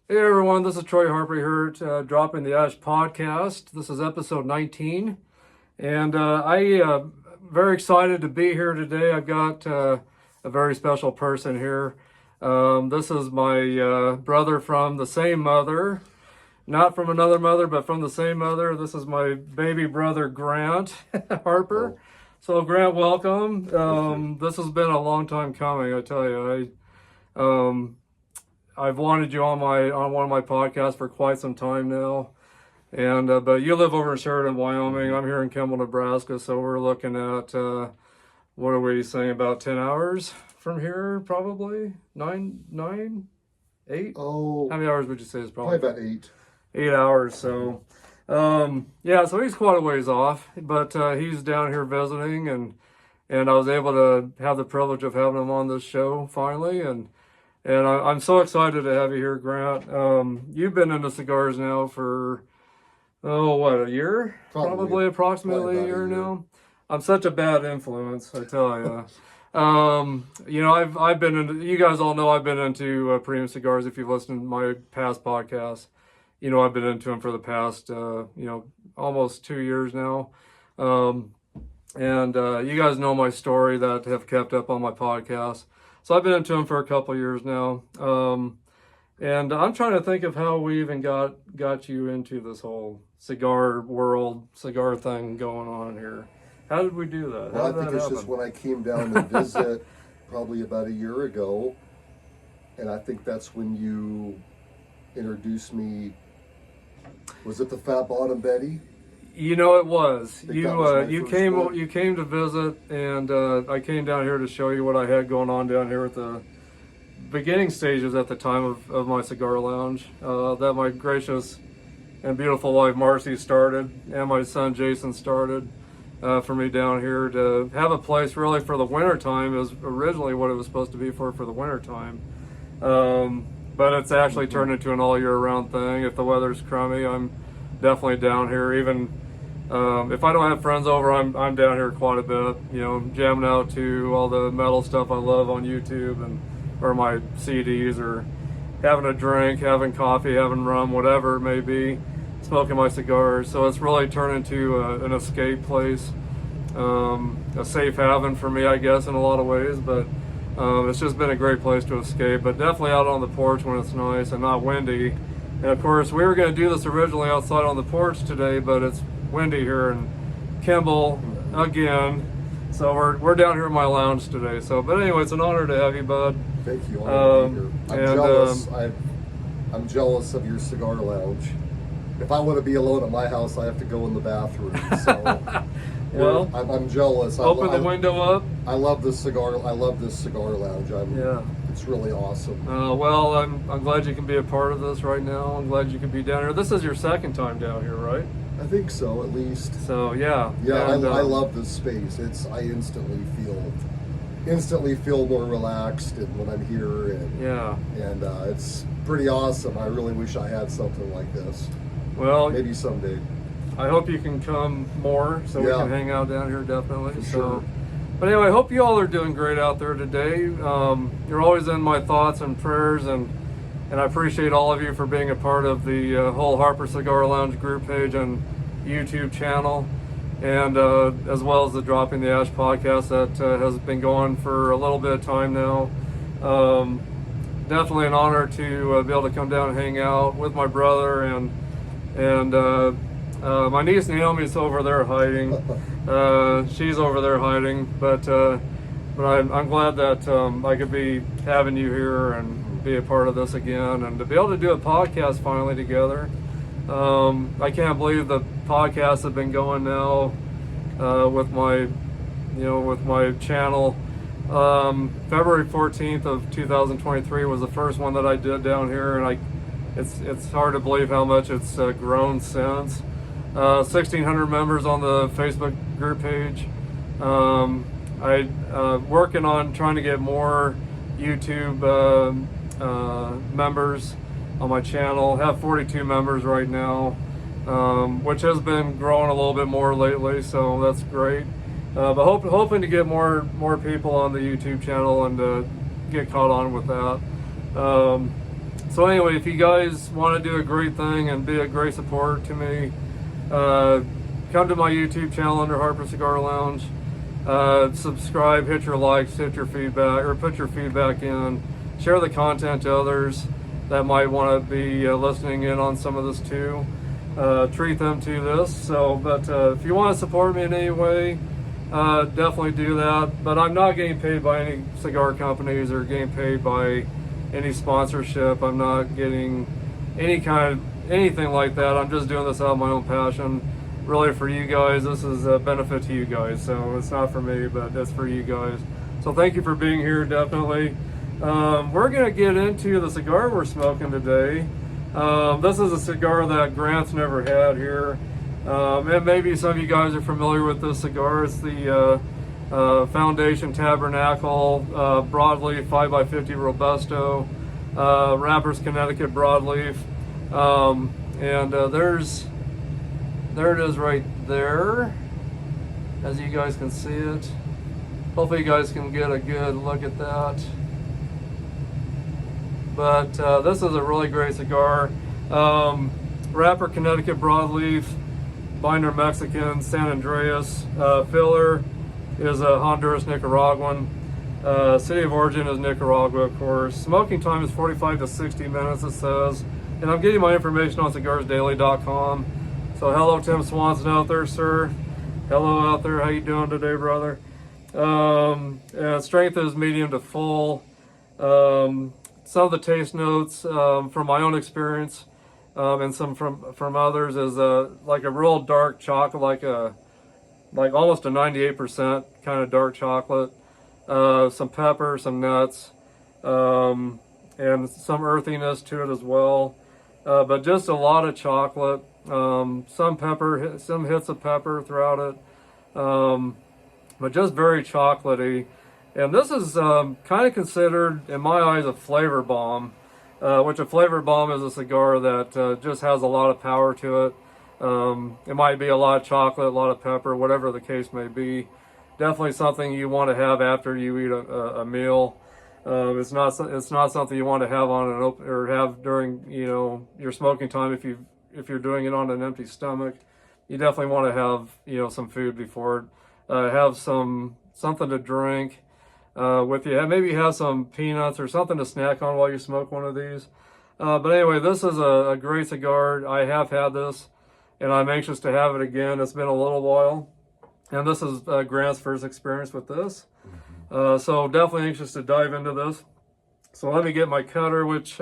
Hey everyone, this is Troy Harper here at Dropping the Ash podcast. This is episode 19, and I very excited to be here today. I've got a very special person here. This is my brother from the same mother, not from another mother, but from the same mother. This is my baby brother, Grant Harper. So Grant, welcome. This has been a long time coming, I tell you. I've wanted you on one of my podcasts for quite some time now, and but you live over in Sheridan, Wyoming. I'm here in Kimball, Nebraska, so we're looking at what are we saying, about 10 hours from here, probably 9, 8. Oh, how many hours would you say is probably about 8? 8 hours. So yeah, so he's quite a ways off, but he's down here visiting, and I was able to have the privilege of having him on this show finally, and I'm so excited to have you here, Grant. You've been into cigars now for, a year? Probably approximately a year now. I'm such a bad influence, I tell you. I've been into, you guys all know I've been into premium cigars. If you've listened to my past podcasts, I've been into them for the past, almost 2 years now. You guys know my story that have kept up on my podcast. So I've been into them for a couple of years now, and I'm trying to think of how we even got you into this whole cigar world, cigar thing going on here. How did we do that? Well, I think it's just when I came down to visit probably about a year ago, and I think that's when you introduced me. Was it the Fat Bottom Betty? It was. You came to visit, and I came down here to show you what I had going on down here at the beginning stages at the time of my cigar lounge that my gracious and beautiful wife Marcy started, and my son Jacen started for me down here to have a place really for the winter time. Is originally what it was supposed to be for the winter time, but it's actually turned into an all year round thing. If the weather's crummy, I'm definitely down here. Even if I don't have friends over, I'm down here quite a bit, jamming out to all the metal stuff I love on YouTube or my CDs, or having a drink, having coffee, having rum, whatever it may be, smoking my cigars. So it's really turned into an escape place, a safe haven for me, I guess, in a lot of ways, but it's just been a great place to escape, but definitely out on the porch when it's nice and not windy. And of course, we were going to do this originally outside on the porch today, but it's windy here in Kimball again, so we're down here in my lounge today. So, but anyway, it's an honor to have you, bud. Thank you. I'm jealous. I'm jealous of your cigar lounge. If I want to be alone at my house, I have to go in the bathroom. So, well, I'm jealous. Open the window up. I love this cigar lounge. It's really awesome. Well, I'm glad you can be a part of this right now. I'm glad you can be down here. This is your second time down here, right? I think so, at least. So yeah. Yeah, and, I love this space. I instantly feel more relaxed when I'm here, and it's pretty awesome. I really wish I had something like this. Well, maybe someday. I hope you can come more so we can hang out down here, definitely. For sure. But anyway, I hope you all are doing great out there today. You're always in my thoughts and prayers, and I appreciate all of you for being a part of the whole Harper Cigar Lounge group page and YouTube channel, and as well as the Dropping the Ash podcast that has been going for a little bit of time now. Definitely an honor to be able to come down and hang out with my brother, and my niece Naomi's over there hiding. She's over there hiding, but I'm glad that I could be having you here and be a part of this again, and to be able to do a podcast finally together. I can't believe the podcasts have been going now with my channel. February 14th of 2023 was the first one that I did down here, and it's hard to believe how much it's grown since. 1,600 members on the Facebook group page. Working on trying to get more YouTube members on my channel. Have 42 members right now, which has been growing a little bit more lately, so that's great. But hoping to get more people on the YouTube channel and get caught on with that. So anyway, if you guys want to do a great thing and be a great support to me, come to my YouTube channel under Harper Cigar Lounge. Subscribe, hit your likes, hit your feedback, or put your feedback in. Share the content to others that might want to be listening in on some of this too. Treat them to this. So, but if you want to support me in any way, definitely do that. But I'm not getting paid by any cigar companies or getting paid by any sponsorship. I'm not getting anything like that. I'm just doing this out of my own passion. Really for you guys. This is a benefit to you guys. So it's not for me, but it's for you guys. So thank you for being here, definitely. We're going to get into the cigar we're smoking today. This is a cigar that Grant's never had here. And maybe some of you guys are familiar with this cigar. It's the Foundation Tabernacle Broadleaf 5x50 Robusto, Wrappers Connecticut Broadleaf. There it is right there, as you guys can see it. Hopefully you guys can get a good look at that. But this is a really great cigar. Wrapper Connecticut Broadleaf, binder Mexican, San Andreas. Filler is a Honduras Nicaraguan. City of origin is Nicaragua, of course. Smoking time is 45 to 60 minutes, it says. And I'm getting my information on cigarsdaily.com. So hello, Tim Swanson out there, sir. Hello out there. How you doing today, brother? Strength is medium to full. Some of the taste notes from my own experience and some from others is like a real dark chocolate, like almost a 98% kind of dark chocolate. Some pepper, some nuts, and some earthiness to it as well. But just a lot of chocolate. Some pepper, some hits of pepper throughout it, but just very chocolatey. And this is kind of considered, in my eyes, a flavor bomb, which a flavor bomb is a cigar that just has a lot of power to it. It might be a lot of chocolate, a lot of pepper, whatever the case may be. Definitely something you want to have after you eat a meal. It's not something you want to have on an open or have during your smoking time if you're doing it on an empty stomach. You definitely want to have some food before it. Have something to drink with you. Maybe have some peanuts or something to snack on while you smoke one of these. But anyway, this is a great cigar. I have had this, and I'm anxious to have it again. It's been a little while, and this is Grant's first experience with this. So definitely anxious to dive into this. So let me get my cutter, which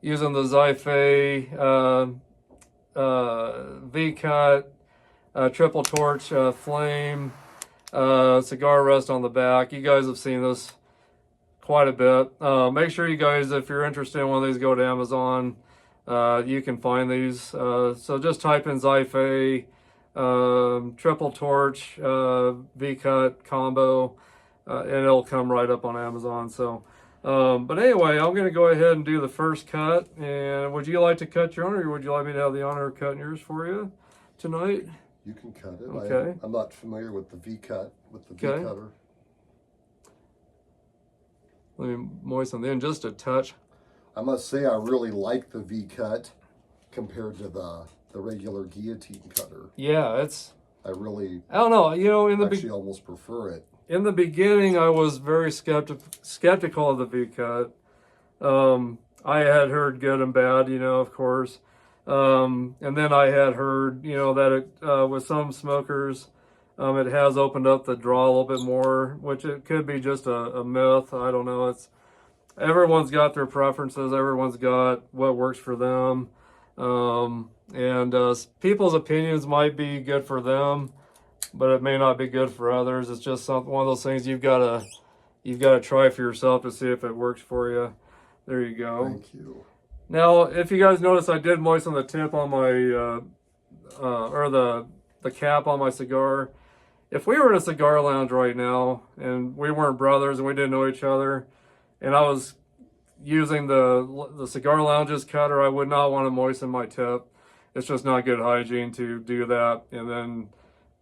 using the Zyphe V-cut, triple torch flame, cigar rest on the back. You guys have seen this quite a bit. Make sure you guys, if you're interested in one of these, go to Amazon. You can find these. So just type in Zyphe triple torch V-cut combo, and it'll come right up on Amazon. So but anyway, I'm going to go ahead and do the first cut. And would you like to cut your own, or would you like me to have the honor of cutting yours for you tonight? You can cut it. Okay. I'm not familiar with the V-cut, with the Okay. V-cutter. Let me moisten in just a touch. I must say I really like the V-cut compared to the regular guillotine cutter. Yeah, I don't know, actually almost prefer it. In the beginning, I was very skeptical of the V-cut. I had heard good and bad, of course. And then I had heard, that it, with some smokers, it has opened up the draw a little bit more, which it could be just a myth. I don't know. Everyone's got their preferences. Everyone's got what works for them. And people's opinions might be good for them, but it may not be good for others. It's just one of those things you've got to try for yourself to see if it works for you. There you go. Thank you. Now, if you guys notice, I did moisten the tip on my, or the cap on my cigar. If we were in a cigar lounge right now and we weren't brothers and we didn't know each other, and I was using the cigar lounge's cutter, I would not want to moisten my tip. It's just not good hygiene to do that and then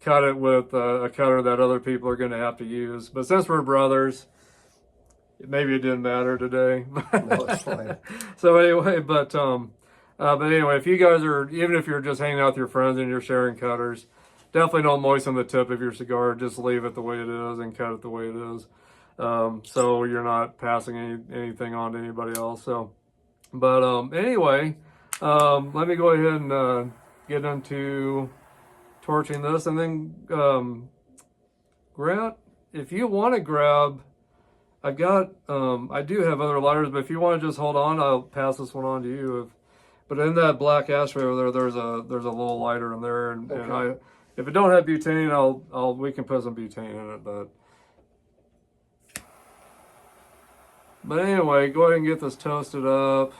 cut it with a cutter that other people are going to have to use. But since we're brothers, maybe it didn't matter today. No, it's fine. So anyway, but anyway, if you guys are, even if you're just hanging out with your friends and you're sharing cutters, definitely don't moisten the tip of your cigar. Just leave it the way it is and cut it the way it is. So you're not passing anything on to anybody else. So, but anyway, let me go ahead and get into torching this, and then Grant, if you want to grab, I've got I do have other lighters, but if you want to just hold on, I'll pass this one on to you. But in that black ashtray over there, there's a little lighter in there, and, okay. and if it don't have butane, we can put some butane in it, But anyway, go ahead and get this toasted up.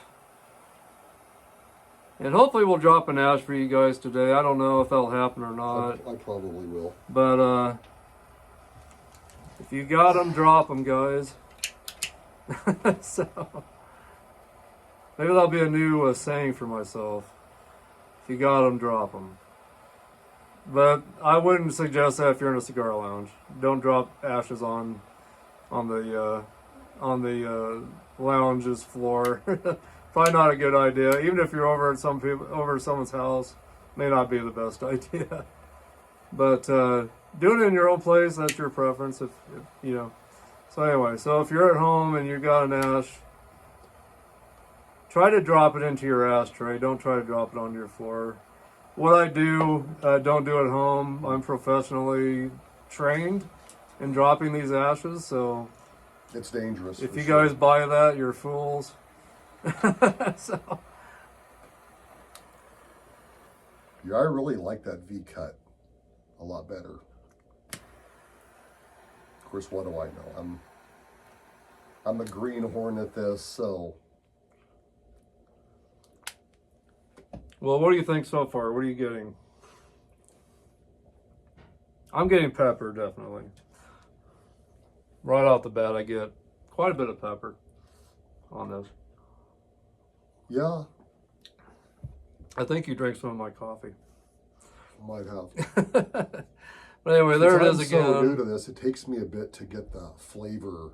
And hopefully we'll drop an ash for you guys today. I don't know if that'll happen or not. I probably will. But if you got them, drop them, guys. So maybe that'll be a new saying for myself. If you got them, drop them. But I wouldn't suggest that if you're in a cigar lounge. Don't drop ashes on the lounge's floor. Probably not a good idea. Even if you're over at someone's house, may not be the best idea. But doing it in your own place, that's your preference. If you know. So anyway, so if you're at home and you got an ash, try to drop it into your ashtray. Don't try to drop it onto your floor. What I do, don't do at home. I'm professionally trained in dropping these ashes, so it's dangerous. If you guys buy that, you're fools. So. Yeah, I really like that V cut a lot better. Of course, what do I know? I'm a greenhorn at this, so. Well, what do you think so far? What are you getting? I'm getting pepper, definitely. Right off the bat, I get quite a bit of pepper on this. Yeah. I think you drank some of my coffee. Might have. But anyway, there it is again. I'm so new to this, it takes me a bit to get the flavor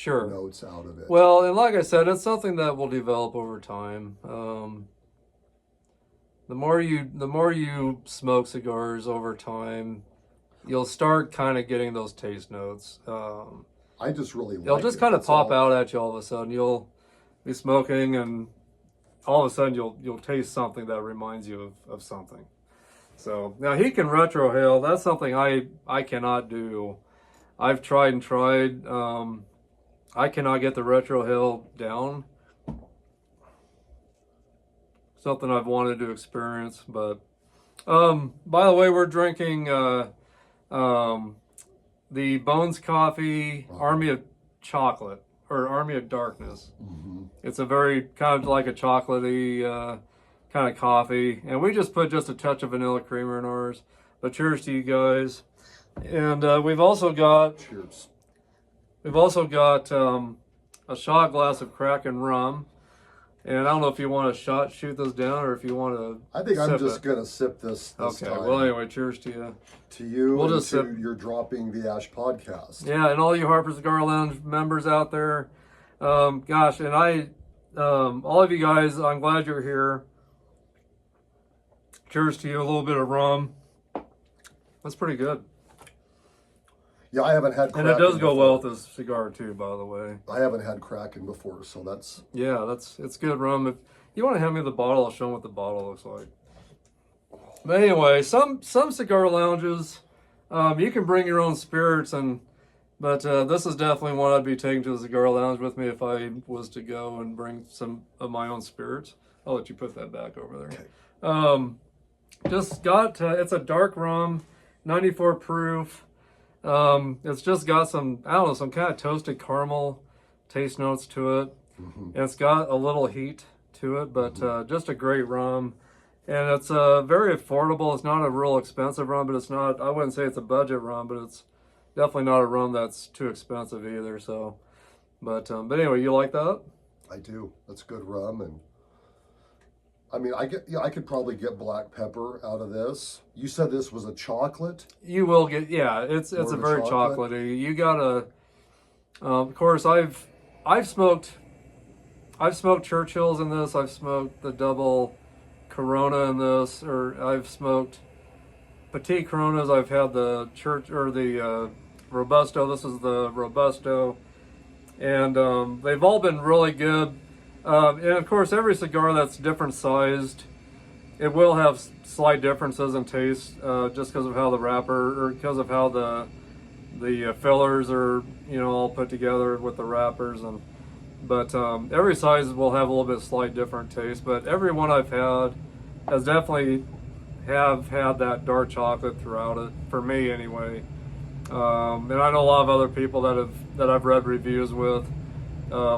notes out of it. Well, and like I said, it's something that will develop over time. The more you smoke cigars over time, you'll start kind of getting those taste notes. I just really like it. They'll just kind of pop out at you all of a sudden. You'll be smoking, and all of a sudden you'll taste something that reminds you of something. So now he can retrohale. That's something I cannot do. I've tried and tried. I cannot get the retrohale down. Something I've wanted to experience, but by the way, we're drinking the Bones Coffee Army of Chocolate, or Army of Darkness. Mm-hmm. It's a very kind of like a chocolatey kind of coffee, and we just put just a touch of vanilla creamer in ours. But cheers to you guys. And we've also got a shot glass of Kraken rum. And I don't know if you want to shoot this down, or if you want to. I think I'm just going to sip this okay. time. Well, anyway, cheers to you. To you, we'll and just to your Dropping the Ash podcast. Yeah, and all you Harper Cigar Lounge members out there. Gosh, and all of you guys, I'm glad you're here. Cheers to you. A little bit of rum. That's pretty good. Yeah, I haven't had Kraken. And it does go well with this cigar too, by the way. I haven't had Kraken before, so that's... Yeah, it's good rum. If you want to hand me the bottle, I'll show them what the bottle looks like. But anyway, some cigar lounges, you can bring your own spirits, but this is definitely one I'd be taking to the cigar lounge with me if I was to go and bring some of my own spirits. I'll let you put that back over there. Okay. Just got, it's a dark rum, 94 proof. It's just got some, I don't know, some kind of toasted caramel taste notes to it. Mm-hmm. And it's got a little heat to it, but just a great rum. And it's very affordable. It's not a real expensive rum, but it's not, I wouldn't say it's a budget rum, but it's definitely not a rum that's too expensive either. So, but anyway, you like that? I do. That's good rum. And I mean, I could probably get black pepper out of this. You said this was a chocolate? You will get, yeah, it's a very chocolatey. You gotta, Of course, I've smoked Churchills in this. I've smoked the double Corona in this, or I've smoked Petite Coronas. I've had the Robusto. This is the Robusto, and they've all been really good. And of course, every cigar that's different sized, it will have slight differences in taste, just because of how the wrapper, or because of how the fillers are, all put together with the wrappers, but every size will have a little bit slight different taste. But every one I've had has definitely have had that dark chocolate throughout it, for me anyway. And I know a lot of other people that I've read reviews with.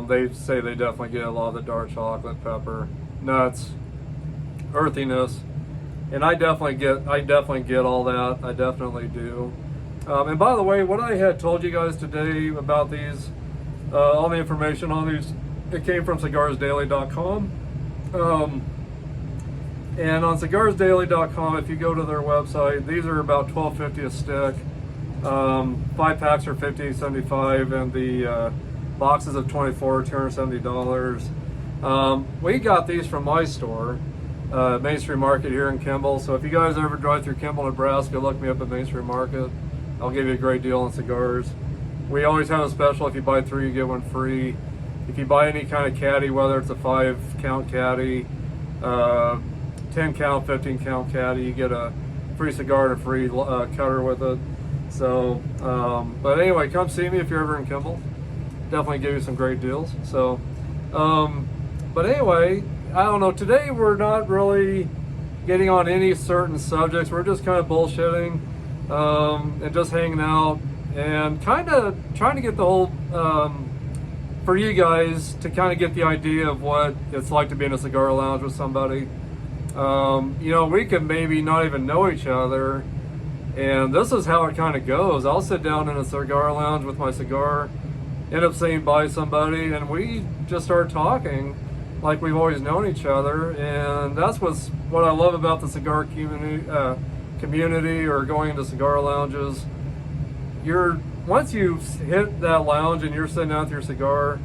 They say they definitely get a lot of the dark chocolate, pepper, nuts, earthiness, and I definitely get all that. I definitely do. And by the way, what I had told you guys today about these, all the information on these, it came from cigarsdaily.com. And on cigarsdaily.com, if you go to their website, these are about $12.50 a stick. 5 packs are $15.75, and the boxes of 24, $270. We got these from my store, Main Street Market here in Kimball. So if you guys ever drive through Kimball, Nebraska, look me up at Main Street Market. I'll give you a great deal on cigars. We always have a special: if you buy 3, you get 1 free. If you buy any kind of caddy, whether it's a 5-count caddy, 10-count, 15-count caddy, you get a free cigar and a free cutter with it. So, but anyway, come see me if you're ever in Kimball. Definitely give you some great deals. So, but anyway, I don't know. Today we're not really getting on any certain subjects. We're just kind of bullshitting and just hanging out and kind of trying to get the whole, for you guys to kind of get the idea of what it's like to be in a cigar lounge with somebody. We could maybe not even know each other, and this is how it kind of goes. I'll sit down in a cigar lounge with my cigar, end up saying bye to somebody, and we just start talking like we've always known each other. And that's what I love about the cigar community, or going into cigar lounges. Once you hit that lounge and you're sitting down with your cigar,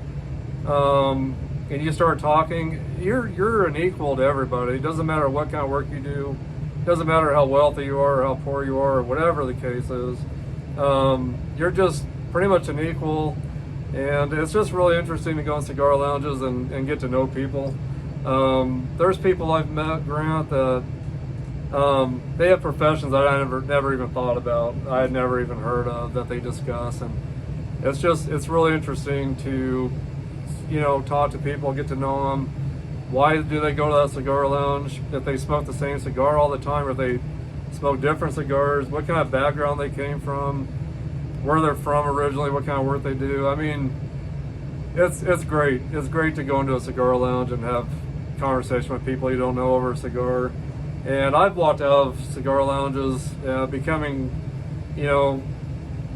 and you start talking, you're an equal to everybody. It doesn't matter what kind of work you do. It doesn't matter how wealthy you are, or how poor you are, or whatever the case is. You're just pretty much an equal. And it's just really interesting to go in cigar lounges and get to know people. There's people I've met, Grant, that they have professions that I never even thought about. I had never even heard of, that they discuss. And it's really interesting to, talk to people, get to know them. Why do they go to that cigar lounge? If they smoke the same cigar all the time, or if they smoke different cigars, what kind of background they came from, where they're from originally, what kind of work they do. I mean, it's great. It's great to go into a cigar lounge and have conversation with people you don't know over a cigar. And I've walked out of cigar lounges becoming,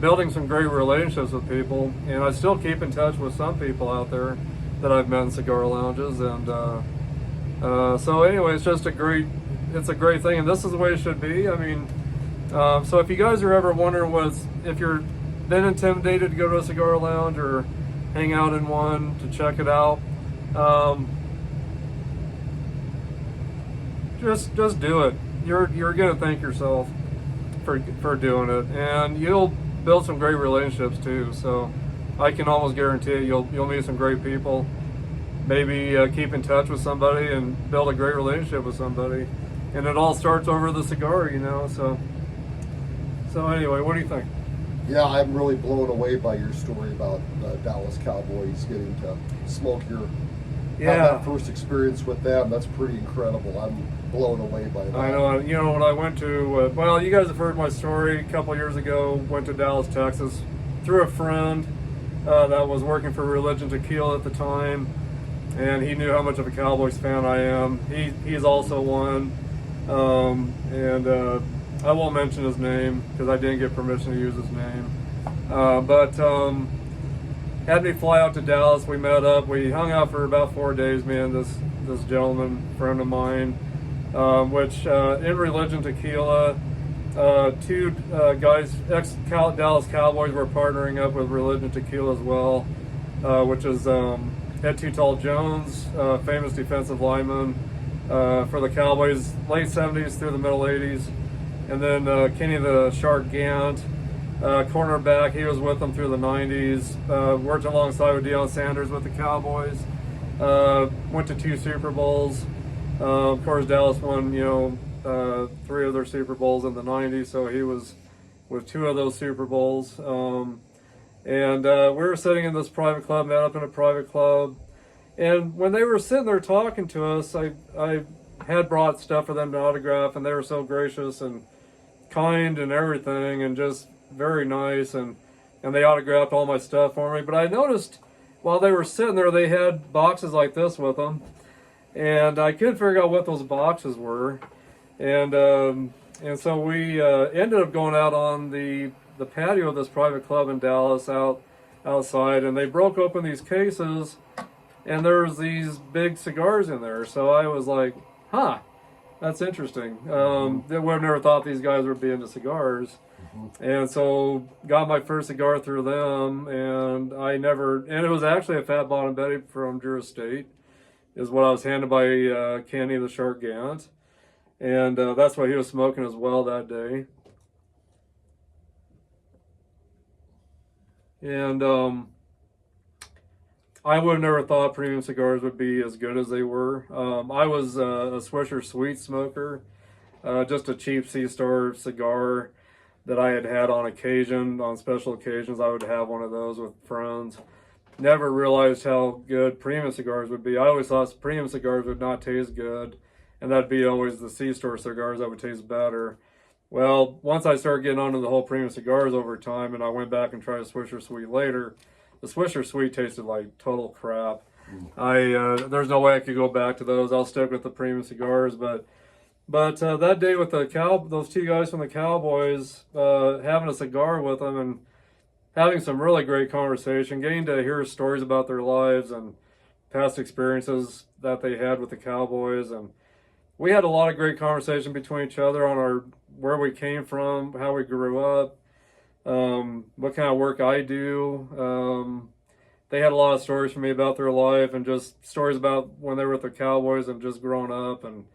building some great relationships with people, and I still keep in touch with some people out there that I've met in cigar lounges. And so anyway, it's a great thing, and this is the way it should be. I mean, so if you guys are ever wondering if you're been intimidated to go to a cigar lounge or hang out in one, to check it out, just do it. You're gonna thank yourself for doing it, and you'll build some great relationships too. So I can almost guarantee you'll meet some great people. Maybe keep in touch with somebody and build a great relationship with somebody, and it all starts over the cigar, So anyway, what do you think? Yeah, I'm really blown away by your story about Dallas Cowboys getting to smoke have that first experience with them. That's pretty incredible. I'm blown away by that. I know. When I went to, you guys have heard my story. A couple years ago, went to Dallas, Texas, through a friend that was working for Religion Tequila at the time, and he knew how much of a Cowboys fan I am. He's also one, and I won't mention his name because I didn't get permission to use his name. But had me fly out to Dallas. We met up. We hung out for about 4 days, me and this gentleman, friend of mine, which in Religion Tequila, two guys, ex-Dallas Cowboys, were partnering up with Religion Tequila as well, which is Ed Too Tall Jones, famous defensive lineman for the Cowboys, late 70s through the middle 80s. And then Kenny the Shark Gant, cornerback, he was with them through the 90s, worked alongside with Deion Sanders with the Cowboys, went to 2 Super Bowls. Of course, Dallas won, 3 of their Super Bowls in the 90s, so he was with 2 of those Super Bowls. And we were sitting in this private club, met up in a private club, and when they were sitting there talking to us, I had brought stuff for them to autograph, and they were so gracious and kind and everything, and just very nice, and they autographed all my stuff for me. But I noticed while they were sitting there, they had boxes like this with them, and I couldn't figure out what those boxes were, and so we ended up going out on the patio of this private club in Dallas, outside, and they broke open these cases, and there was these big cigars in there. So I was like, huh, that's interesting. I've never thought these guys would be into cigars. And so got my first cigar through them, and it was actually a Fat Bottom Betty from Drew Estate, is what I was handed by Kenny the Shark Gant. And that's what he was smoking as well that day. And I would have never thought premium cigars would be as good as they were. I was a Swisher Sweet smoker, just a cheap C-Star cigar that I had on occasion, on special occasions. I would have one of those with friends. Never realized how good premium cigars would be. I always thought premium cigars would not taste good, and that'd be always the C-Store cigars that would taste better. Well, once I started getting onto the whole premium cigars over time, and I went back and tried a Swisher Sweet later, the Swisher Sweet tasted like total crap. There's no way I could go back to those. I'll stick with the premium cigars. But that day with those 2 guys from the Cowboys, having a cigar with them and having some really great conversation, getting to hear stories about their lives and past experiences that they had with the Cowboys, and we had a lot of great conversation between each other on where we came from, how we grew up, what kind of work I do. They had a lot of stories for me about their life, and just stories about when they were with the Cowboys and just growing up. And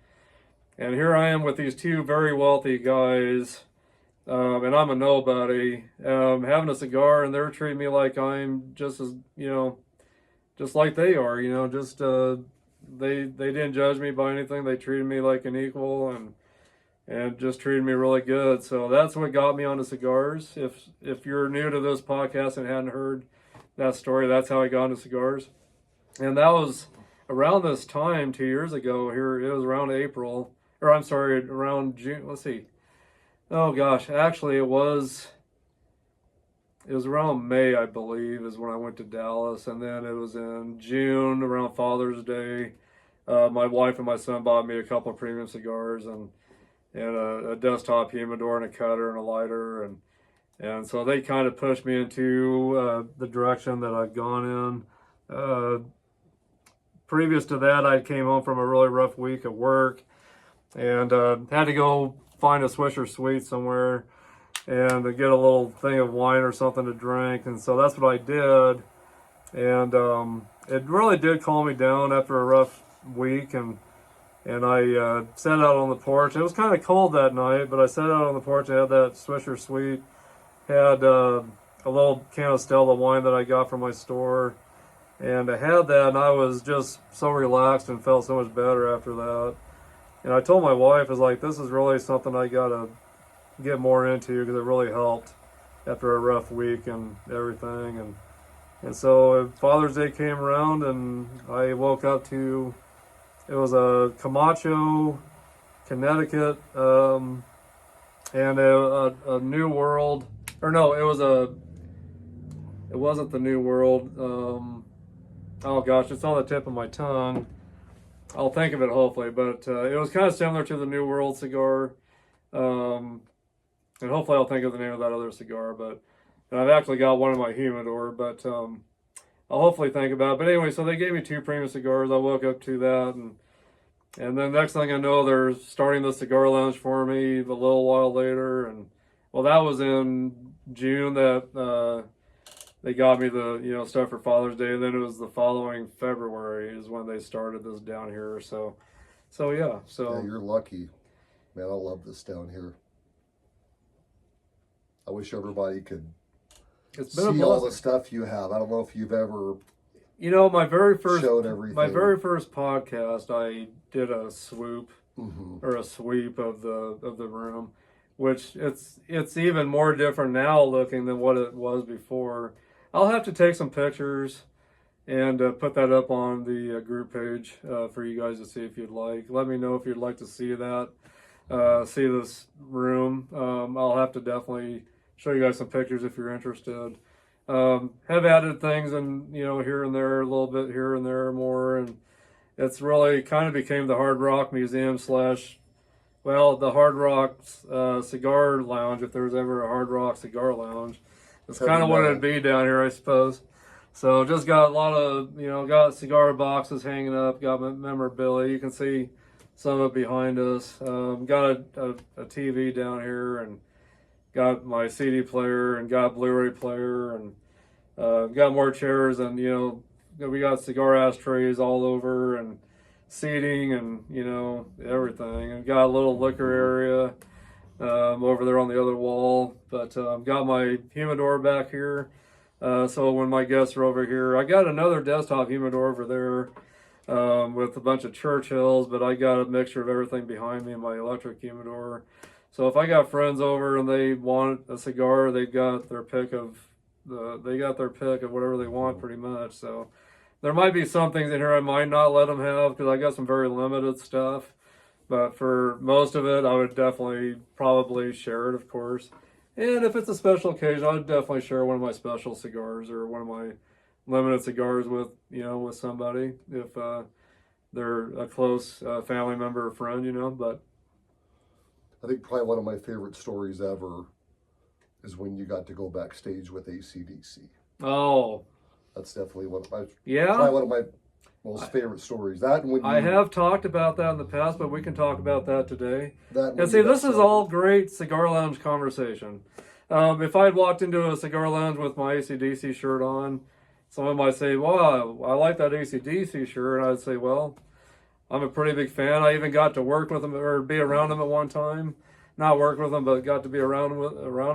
here I am with these 2 very wealthy guys, and I'm a nobody, having a cigar, and they're treating me like I'm just as, just like they are, just, they didn't judge me by anything. They treated me like an equal, and just treated me really good. So that's what got me onto cigars. If you're new to this podcast and hadn't heard that story, that's how I got into cigars. And that was around this time 2 years ago. Here it was around around June. Let's see. Oh gosh, actually it was around May, I believe, is when I went to Dallas, and then it was in June around Father's Day. My wife and my son bought me a couple of premium cigars and a desktop humidor and a cutter and a lighter, and so they kind of pushed me into the direction that I've gone in. Previous to that, I came home from a really rough week at work, and had to go find a Swisher Sweet somewhere and to get a little thing of wine or something to drink. And so that's what I did, and it really did calm me down after a rough week. And I sat out on the porch. It was kind of cold that night, but I sat out on the porch and had that Swisher Sweet, had a little can of Stella wine that I got from my store, and I had that, and I was just so relaxed and felt so much better after that. And I told my wife, I was like, this is really something I gotta get more into, because it really helped after a rough week and everything. And so Father's Day came around, and I woke up to, it was a Camacho, Connecticut, and a New World, or no, it wasn't the New World. Oh gosh, it's on the tip of my tongue. I'll think of it hopefully, but it was kind of similar to the New World cigar, and hopefully I'll think of the name of that other cigar. But I've actually got one in my humidor, but I'll hopefully think about it. But anyway, so they gave me 2 premium cigars. I woke up to that, And then next thing I know, they're starting the cigar lounge for me a little while later. And well, that was in June that they got me the stuff for Father's Day. And then it was the following February is when they started this down here. So yeah. So yeah, you're lucky, man. I love this down here. I wish everybody could see all the stuff you have. I don't know if you've ever. My very first showed everything. My very first podcast, I did a swoop Mm-hmm. or a sweep of the room, which it's even more different now looking than what it was before. I'll have to take some pictures and put that up on the group page for you guys to see if you'd like. Let me know if you'd like to see that, see this room. I'll have to definitely show you guys some pictures if you're interested. Have added things and here and there, a little bit here and there more, and it's really kind of became the Hard Rock Museum / the Hard Rock Cigar Lounge, if there's ever a Hard Rock Cigar Lounge. It's kind of what it'd be down here, I suppose. So just got a lot of, got cigar boxes hanging up, got memorabilia. You can see some of it behind us. Got a TV down here, and got my CD player, and got Blu-ray player, and got more chairs, and we got cigar ashtrays all over, and seating, and everything, and got a little liquor area over there on the other wall. But got my humidor back here, so when my guests are over here, I got another desktop humidor over there with a bunch of Churchills, but I got a mixture of everything behind me in my electric humidor. So if I got friends over and they want a cigar, they got their pick of whatever they want, pretty much. So there might be some things in here I might not let them have because I got some very limited stuff. But for most of it, I would definitely probably share it, of course. And if it's a special occasion, I'd definitely share one of my special cigars or one of my limited cigars with somebody if they're a close family member or friend, But I think probably one of my favorite stories ever is when you got to go backstage with AC/DC. Oh, that's definitely probably one of my most favorite stories. That and when I have talked about that in the past, but we can talk about that today. And see, this is all great cigar lounge conversation. If I had walked into a cigar lounge with my AC/DC shirt on, someone might say, "Wow, I like that AC/DC shirt," and I'd say, "Well, I'm a pretty big fan. I even got to work with them or be around them at one time. Not work with them, but got to be around them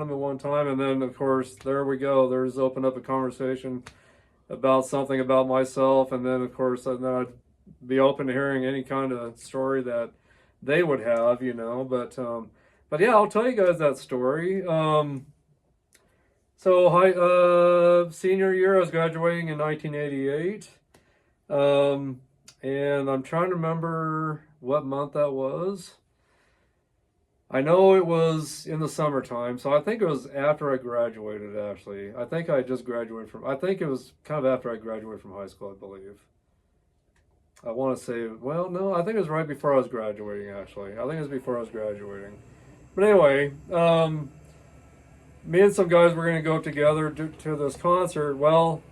at one time." And then, of course, there we go. There's opened up a conversation about something about myself. And then, of course, I'd be open to hearing any kind of story that they would have, But yeah, I'll tell you guys that story. Senior year, I was graduating in 1988. And I'm trying to remember what month that was. I know it was in the summertime, so I think it was after I graduated, actually. I think I just graduated I think it was kind of after I graduated from high school, I believe. I want to say, well, no, I think it was right before I was graduating, actually. I think it was before I was graduating. But anyway, me and some guys were going to go together to this concert. Well,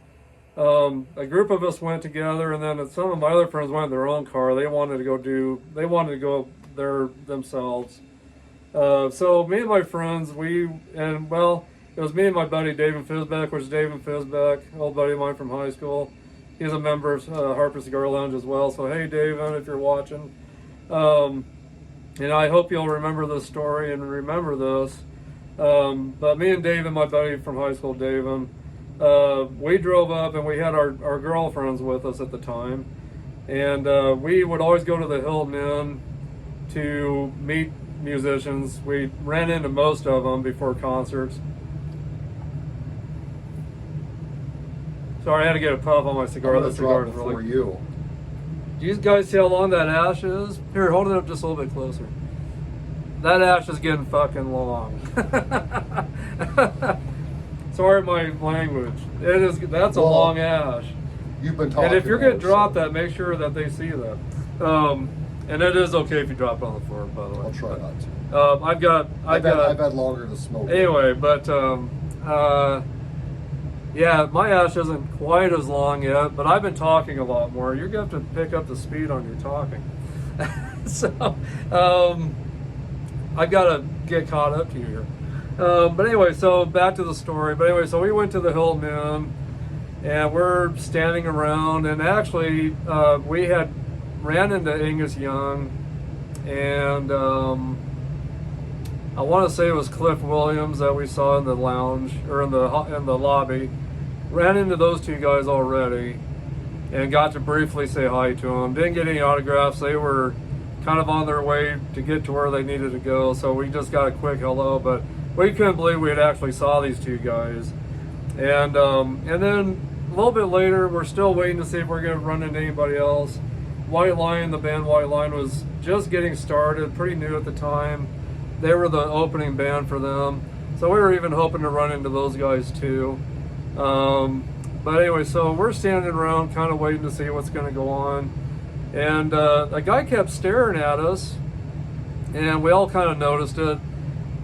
a group of us went together, and then some of my other friends went in their own car. They wanted to go there themselves. So me and my friends, it was me and my buddy David Fizbeck, which is David Fizbeck, old buddy of mine from high school. He's a member of Harper Cigar Lounge as well. So hey, David, if you're watching, I hope you'll remember this story and remember this. But me and David, my buddy from high school, David, we drove up and we had our girlfriends with us at the time, and we would always go to the Hilton Inn to meet musicians. We ran into most of them before concerts. Sorry, I had to get a puff on my cigar. The cigar is really. You. Do you guys see how long that ash is? Here, hold it up just a little bit closer. That ash is getting fucking long. Sorry, my language. That's a long ash. You've been talking. And if you're gonna drop that, make sure that they see that. And it is okay if you drop it on the floor, by the way. I'll try not to. I've had longer to smoke. Anyway, but yeah, my ash isn't quite as long yet, but I've been talking a lot more. You're gonna have to pick up the speed on your talking. So, I've got to get caught up to you here. But anyway, so back to the story. But anyway, so we went to the Hilton Inn, and we're standing around, and actually, we had ran into Angus Young, and I want to say it was Cliff Williams that we saw in the lounge, or in the lobby. Ran into those two guys already, and got to briefly say hi to them. Didn't get any autographs. They were kind of on their way to get to where they needed to go, so we just got a quick hello, but we couldn't believe we had actually saw these two guys. And then a little bit later, we're still waiting to see if we're going to run into anybody else. White Lion, the band White Lion, was just getting started, pretty new at the time. They were the opening band for them, so we were even hoping to run into those guys too. But anyway, so we're standing around kind of waiting to see what's going to go on. And a guy kept staring at us, and we all kind of noticed it.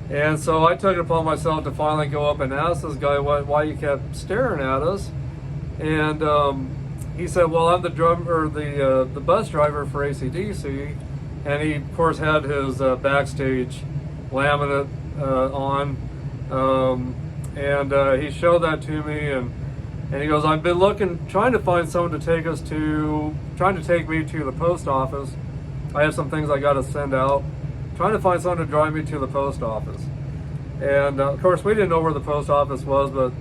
And so I took it upon myself to finally go up and ask this guy why he kept staring at us. And he said, well, I'm the bus driver for AC/DC. And he, of course, had his backstage laminate on. And he showed that to me, and he goes, I've been trying to find someone to take me to the post office. I have some things I got to send out. Trying to find someone to drive me to the post office. And of course, we didn't know where the post office was, but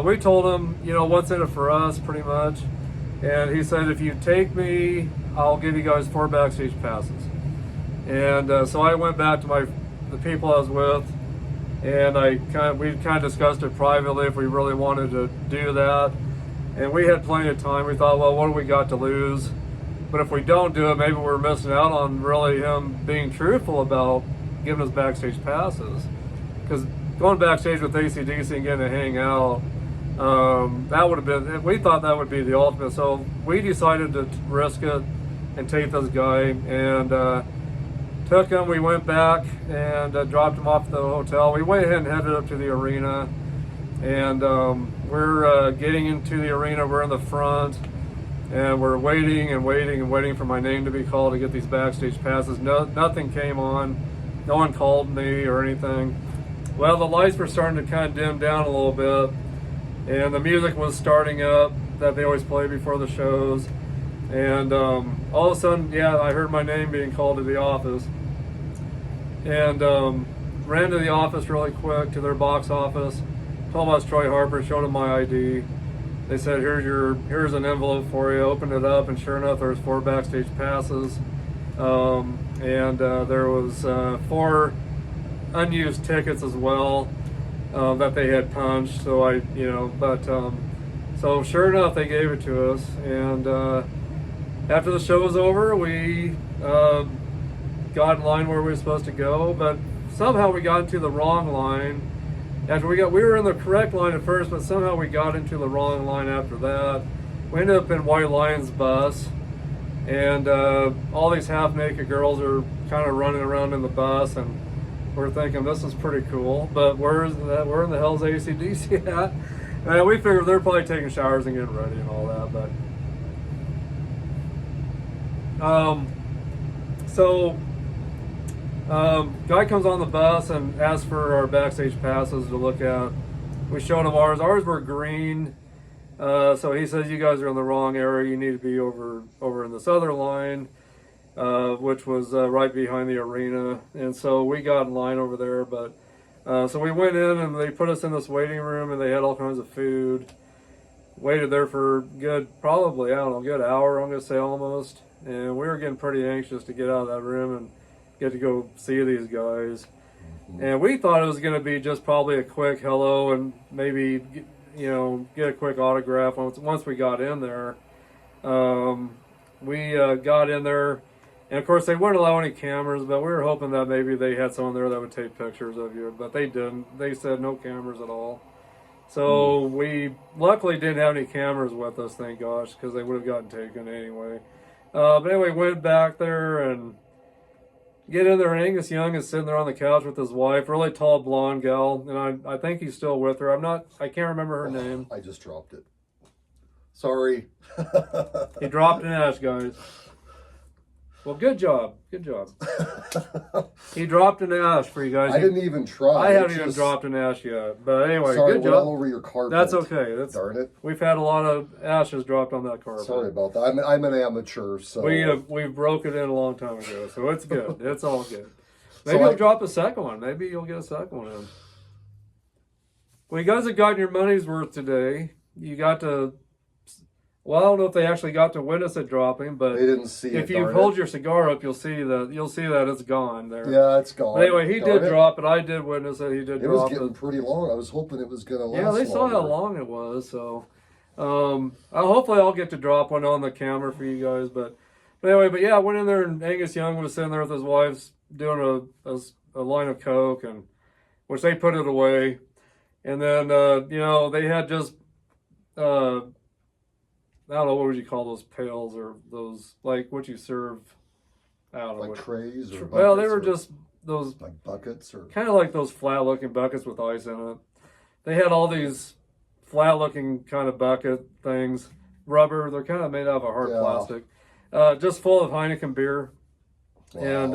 we told him, what's in it for us, pretty much. And he said, if you take me, I'll give you guys 4 backstage passes. And so I went back to the people I was with, and we kind of discussed it privately if we really wanted to do that. And we had plenty of time. We thought, well, what do we got to lose? But if we don't do it, maybe we're missing out on really him being truthful about giving us backstage passes. Because going backstage with AC/DC and getting to hang out, we thought that would be the ultimate. So we decided to risk it and take this guy, and took him. We went back and dropped him off at the hotel. We went ahead and headed up to the arena, and we're getting into the arena. We're in the front, and we're waiting and waiting and waiting for my name to be called to get these backstage passes. Nothing came on. No one called me or anything. Well, the lights were starting to kind of dim down a little bit, and the music was starting up that they always play before the shows. And all of a sudden, I heard my name being called to the office, and ran to the office really quick, to their box office. Told them I was Troy Harper, showed them my ID. They said, here's an envelope for you. Opened it up, and sure enough, there was 4 backstage passes, and there was 4 unused tickets as well that they had punched. So so sure enough, they gave it to us. And after the show was over, we got in line where we were supposed to go, but somehow we got into the wrong line. We were in the correct line at first, but somehow we got into the wrong line after that. We ended up in White Lion's bus, and all these half-naked girls are kind of running around in the bus, and we're thinking this is pretty cool, but where in the hell's AC/DC at? And we figured they're probably taking showers and getting ready and all that, but guy comes on the bus and asks for our backstage passes to look at. We showed him ours. Ours were green. So he says, you guys are in the wrong area. You need to be over in this other line, which was right behind the arena. And so we got in line over there. But so we went in, and they put us in this waiting room, and they had all kinds of food. Waited there for probably, good hour, I'm going to say almost. And we were getting pretty anxious to get out of that room and get to go see these guys. And we thought it was going to be just probably a quick hello and maybe, get a quick autograph once we got in there. We got in there, and of course they wouldn't allow any cameras, but we were hoping that maybe they had someone there that would take pictures of you, but they didn't. They said no cameras at all. So we luckily didn't have any cameras with us, thank gosh, because they would have gotten taken anyway. But anyway, went back there and get in there, and Angus Young is sitting there on the couch with his wife, really tall blonde gal, and I think he's still with her. I can't remember her name. I just dropped it. Sorry. He dropped an ash, guys. Well, good job. Good job. He dropped an ash for you guys. I didn't even try. I haven't even dropped an ash yet. But anyway, sorry, good job. all over your carpet. That's okay. Darn it. We've had a lot of ashes dropped on that carpet. Sorry about that. I'm an amateur, so we broke it in a long time ago, so it's good. It's all good. Maybe you'll drop a second one. Maybe you'll get a second one in. Well, you guys have gotten your money's worth today. You got to. Well, I don't know if they actually got to witness it dropping, but they didn't see if you hold your cigar up, you'll see that it's gone there. Yeah, it's gone. But anyway, he did drop it. I did witness it. He did drop it. It was getting pretty long. I was hoping it was going to last. Yeah, they saw how long it was. So, hopefully I'll get to drop one on the camera for you guys. But anyway, I went in there and Angus Young was sitting there with his wife doing a line of Coke, and which they put it away, and then they had just. I don't know, what would you call those pails or those, like what you serve? I don't know. Like trays or buckets? Well, they were just those. Like buckets or? Kind of like those flat looking buckets with ice in it. They had all these flat looking kind of bucket things. Rubber, they're kind of made out of a hard plastic. Just full of Heineken beer. Wow. And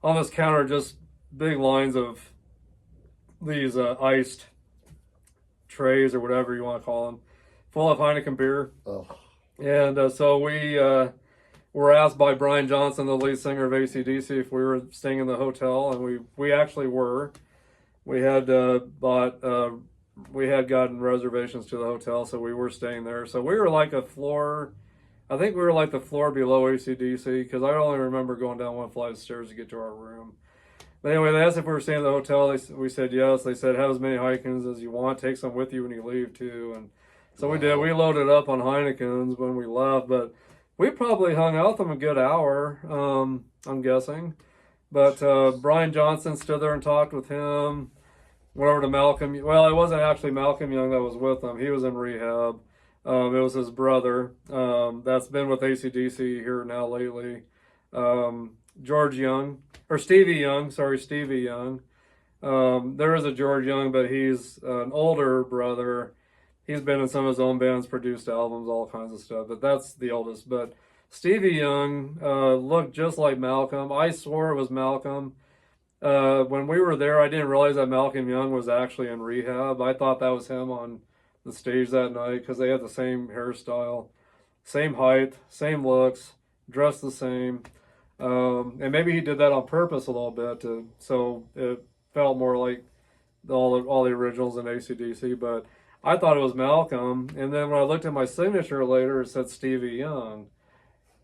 on this counter, just big lines of these iced trays or whatever you want to call them. Full of Heineken beer. Oh. And so we were asked by Brian Johnson, the lead singer of AC/DC, if we were staying in the hotel, and we actually were. We had we had gotten reservations to the hotel, so we were staying there. So we were like a floor, I think we were like the floor below AC/DC, because I only remember going down one flight of stairs to get to our room. But anyway, they asked if we were staying in the hotel. We said yes. They said, have as many Heinekens as you want. Take some with you when you leave, too. And so we did. We loaded up on Heinekens when we left, but we probably hung out with them a good hour, I'm guessing. But Brian Johnson stood there and talked with him. Went over to Malcolm. Well, it wasn't actually Malcolm Young that was with him. He was in rehab. It was his brother that's been with AC/DC here now lately. George Young, or Stevie Young. Sorry, Stevie Young. There is a George Young, but he's an older brother. He's been in some of his own bands, produced albums, all kinds of stuff, but that's the oldest. But Stevie Young looked just like Malcolm. I swore it was Malcolm. When we were there, I didn't realize that Malcolm Young was actually in rehab. I thought that was him on the stage that night because they had the same hairstyle, same height, same looks, dressed the same. And maybe he did that on purpose a little bit so it felt more like all the originals in AC/DC, but I thought it was Malcolm, and then when I looked at my signature later, it said Stevie Young.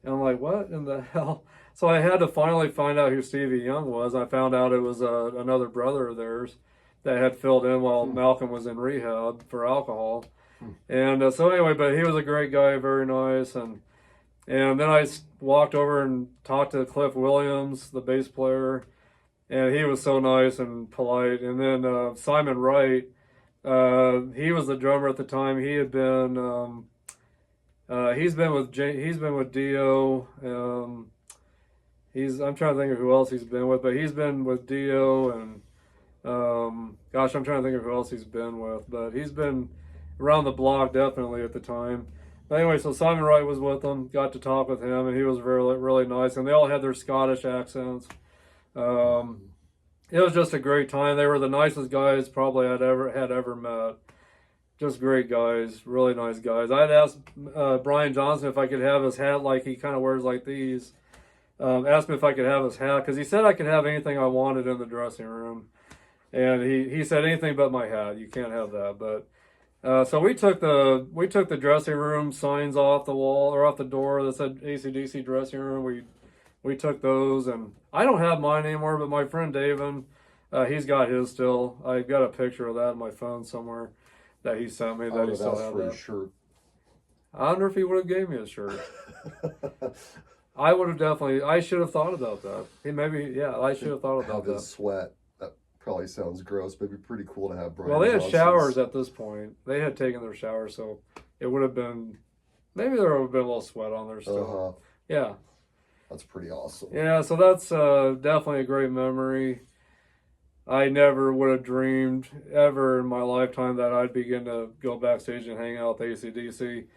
And I'm like, what in the hell? So I had to finally find out who Stevie Young was. I found out it was another brother of theirs that had filled in while Malcolm was in rehab for alcohol. And so anyway, but he was a great guy, very nice. And then I walked over and talked to Cliff Williams, the bass player, and he was so nice and polite. And then Simon Wright, he was the drummer at the time. He had been, he's been with Dio. I'm trying to think of who else he's been with, but he's been with Dio and, gosh, I'm trying to think of who else he's been with, but he's been around the block definitely at the time. But anyway, so Simon Wright was with them, got to talk with him, and he was really, really nice, and they all had their Scottish accents. It was just a great time. They were the nicest guys probably I'd ever met. Just great guys, really nice guys. I'd asked Brian Johnson if I could have his hat like he kind of wears like these. Asked me if I could have his hat because he said I could have anything I wanted in the dressing room, and he said anything but my hat. You can't have that. But so we took the dressing room signs off the wall or off the door that said AC/DC dressing room. We took those, and I don't have mine anymore, but my friend David, he's got his still. I got a picture of that on my phone somewhere that he sent me that he still had that. Shirt. I wonder if he would have gave me a shirt. I would have definitely. I should have thought about that. I should have thought about that. His sweat. That probably sounds gross, but it'd be pretty cool to have Brian. Well, they had Johnson's showers at this point. They had taken their showers, so it would have been. Maybe there would have been a little sweat on there still. Yeah. That's pretty awesome. Yeah, so that's definitely a great memory. I never would have dreamed ever in my lifetime that I'd begin to go backstage and hang out with AC/DC.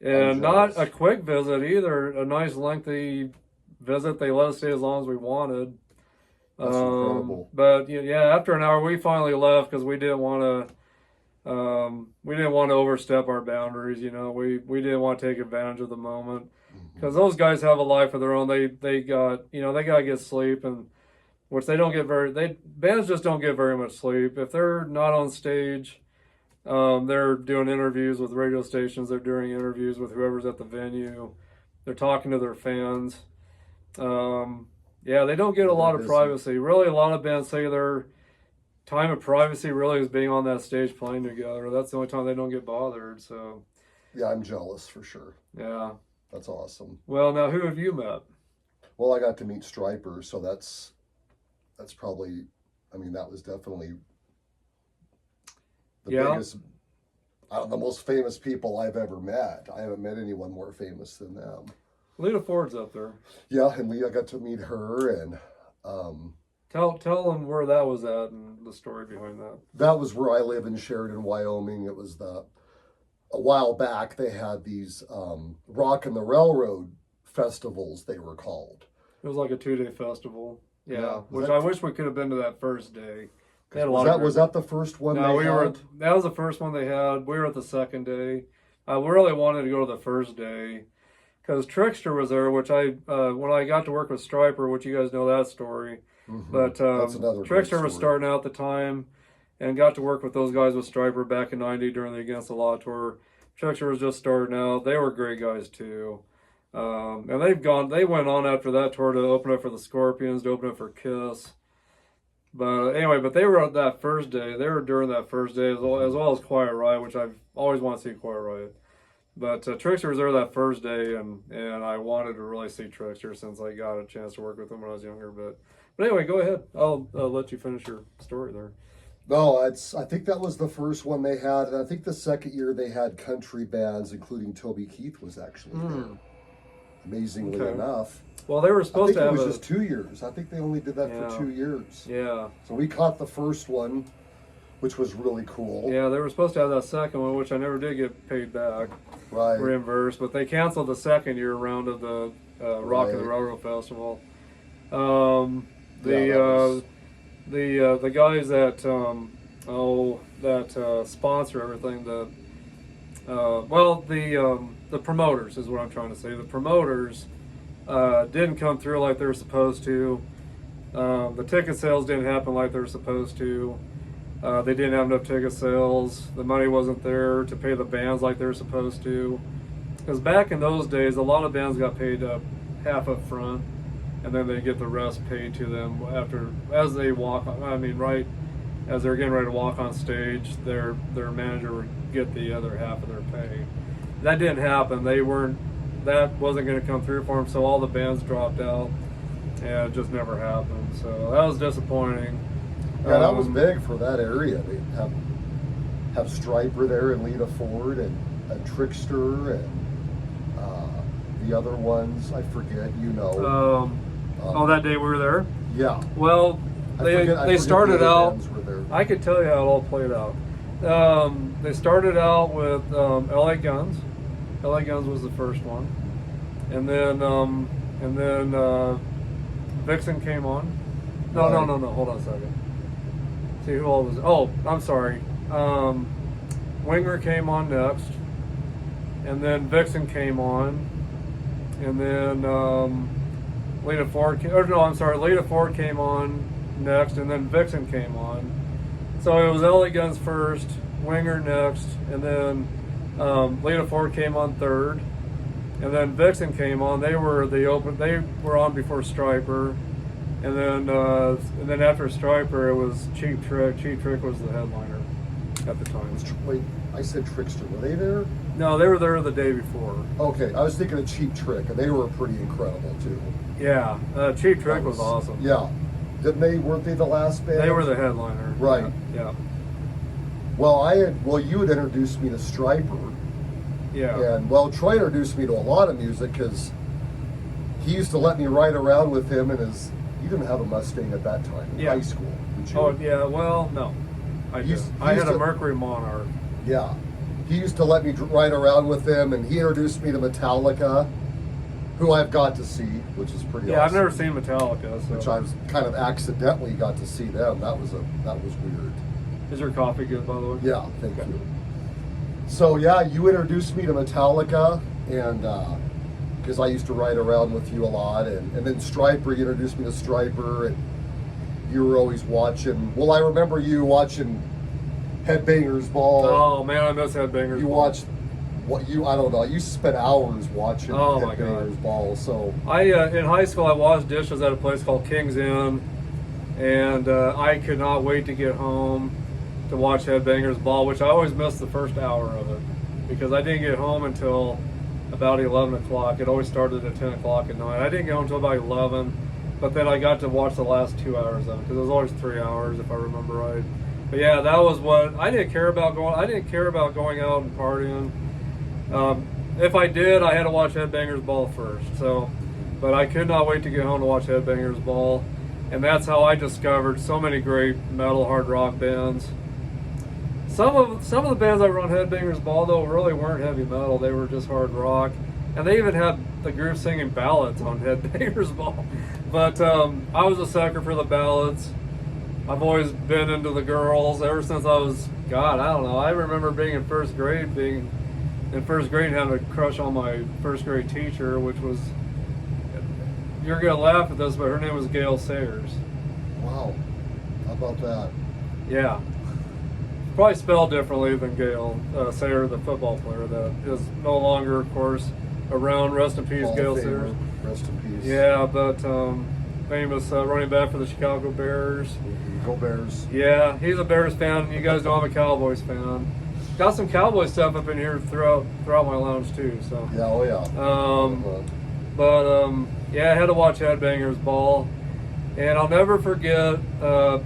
And not a quick visit either, a nice lengthy visit. They let us stay as long as we wanted. That's incredible. But yeah, after an hour, we finally left because we didn't want to overstep our boundaries. You know, we didn't want to take advantage of the moment because those guys have a life of their own. They got to get sleep, and which they don't get bands just don't get very much sleep if they're not on stage. They're doing interviews with radio stations. They're doing interviews with whoever's at the venue. They're talking to their fans. Yeah, they don't get a lot of privacy. Really, a lot of bands say their time of privacy really is being on that stage playing together. That's the only time they don't get bothered. So, yeah, I'm jealous for sure. Yeah, that's awesome. Well, now who have you met? Well, I got to meet Stryper, so that's probably. I mean, that was definitely the biggest, the most famous people I've ever met. I haven't met anyone more famous than them. Lita Ford's up there. Yeah, and I got to meet her, and tell them where that was at and the story behind that. That was where I live in Sheridan, Wyoming. It was a while back they had these Rock and the Railroad festivals, they were called. It was like a 2-day festival. Yeah, which I wish we could have been to that first day. They had a was that the first one? No, that was the first one they had. We were at the second day. I really wanted to go to the first day because Trickster was there, which when I got to work with Stryper, which you guys know that story. But Trickster was starting out at the time and got to work with those guys with Stryper back in '90 during the Against the Law tour. Trickster was just starting out. They were great guys too. And they went on after that tour to open up for the Scorpions, to open up for Kiss. But anyway, they were at that first day. They were during that first day as well as Quiet Riot, which I've always wanted to see Quiet Riot. But Trickster was there that first day, and I wanted to really see Trickster since I got a chance to work with him when I was younger. But anyway, go ahead. I'll let you finish your story there. No, I think that was the first one they had, and I think the second year they had country bands, including Toby Keith was actually there. Amazingly enough. Well, they were supposed to have it was just 2 years. I think they only did that for 2 years. Yeah. So we caught the first one, which was really cool. Yeah, they were supposed to have that second one, which I never did get paid back. Right. Reimbursed, but they canceled the second year round of the Rock and the Railroad Festival. The guys that sponsor everything, the promoters is what I'm trying to say. The promoters didn't come through like they were supposed to. The ticket sales didn't happen like they were supposed to. They didn't have enough ticket sales. The money wasn't there to pay the bands like they were supposed to. Because back in those days, a lot of bands got paid half up front, and then they get the rest paid to them as they walk. Right as they're getting ready to walk on stage, their manager would get the other half of their pay. That didn't happen. That wasn't going to come through for them, so all the bands dropped out, and it just never happened. So that was disappointing. Yeah, that was big for that area. They have Stryper there and Lita Ford and Trickster and the other ones I forget. That day we were there. Yeah. Well, they started out. I could tell you how it all played out. They started out with LA Guns. LA Guns was the first one, and then Vixen came on. No. Hold on a second. See who all was. Oh, I'm sorry. Winger came on next, and then Vixen came on, and then Lita Ford. Lita Ford came on next, and then Vixen came on. So it was LA Guns first, Winger next, and then Lita Ford came on third, and then Vixen came on. They were on before Stryper. And then after Stryper, it was Cheap Trick. Cheap Trick was the headliner at the time. Wait, I said Trickster. Were they there? No, they were there the day before. Okay, I was thinking of Cheap Trick, and they were pretty incredible too. Yeah, Cheap Trick was awesome. Yeah, weren't they the last band? They were the headliner. Right. Yeah. Well, you had introduced me to Stryper. Yeah. And Troy introduced me to a lot of music because he used to let me ride around with him in his. You didn't have a Mustang at that time in high school, did you? Oh, yeah, well, no. I had a Mercury Monarch. Yeah. He used to let me ride around with him, and he introduced me to Metallica, who I've got to see, which is pretty Yeah, awesome. I've never seen Metallica, so. Which I was kind of accidentally got to see them. That was weird. Is your coffee good, by the way? Yeah, thank you. So yeah, you introduced me to Metallica, and because I used to ride around with you a lot, and then Striper, you introduced me to Striper, and you were always watching. Well, I remember you watching Headbangers Ball. Oh man, I miss Headbangers You Ball. watched I don't know. You spent hours watching Oh, my Headbangers God. Ball. So I in high school I washed dishes at a place called King's Inn, and I could not wait to get home to watch Headbangers Ball, which I always missed the first hour of it because I didn't get home until about 11 o'clock. It always started at 10 o'clock at night. I didn't get home until about 11, but then I got to watch the last 2 hours of it because it was always 3 hours if I remember right. But yeah, that was what I didn't care about going. I didn't care about going out and partying. If I did, I had to watch Headbangers Ball first. So, but I could not wait to get home to watch Headbangers Ball, and that's how I discovered so many great metal hard rock bands. Some of the bands that were on Headbangers Ball though really weren't heavy metal; they were just hard rock, and they even had the group singing ballads on Headbangers Ball. But I was a sucker for the ballads. I've always been into the girls ever since I was, God, I don't know. I remember being in first grade and having a crush on my first grade teacher, which was, you're going to laugh at this, but her name was Gail Sayers. wow, how about that? Yeah. Probably spelled differently than Gail Sayers, the football player that is no longer, of course, around. Rest in peace, Hall of Gail Famer. Sayers. Rest in peace. Yeah, but famous running back for the Chicago Bears. Go Bears. Yeah, he's a Bears fan. You guys know I'm a Cowboys fan. Got some Cowboy stuff up in here throughout my lounge too. So. Yeah, oh yeah. Yeah, I had to watch Headbangers Ball, and I'll never forget.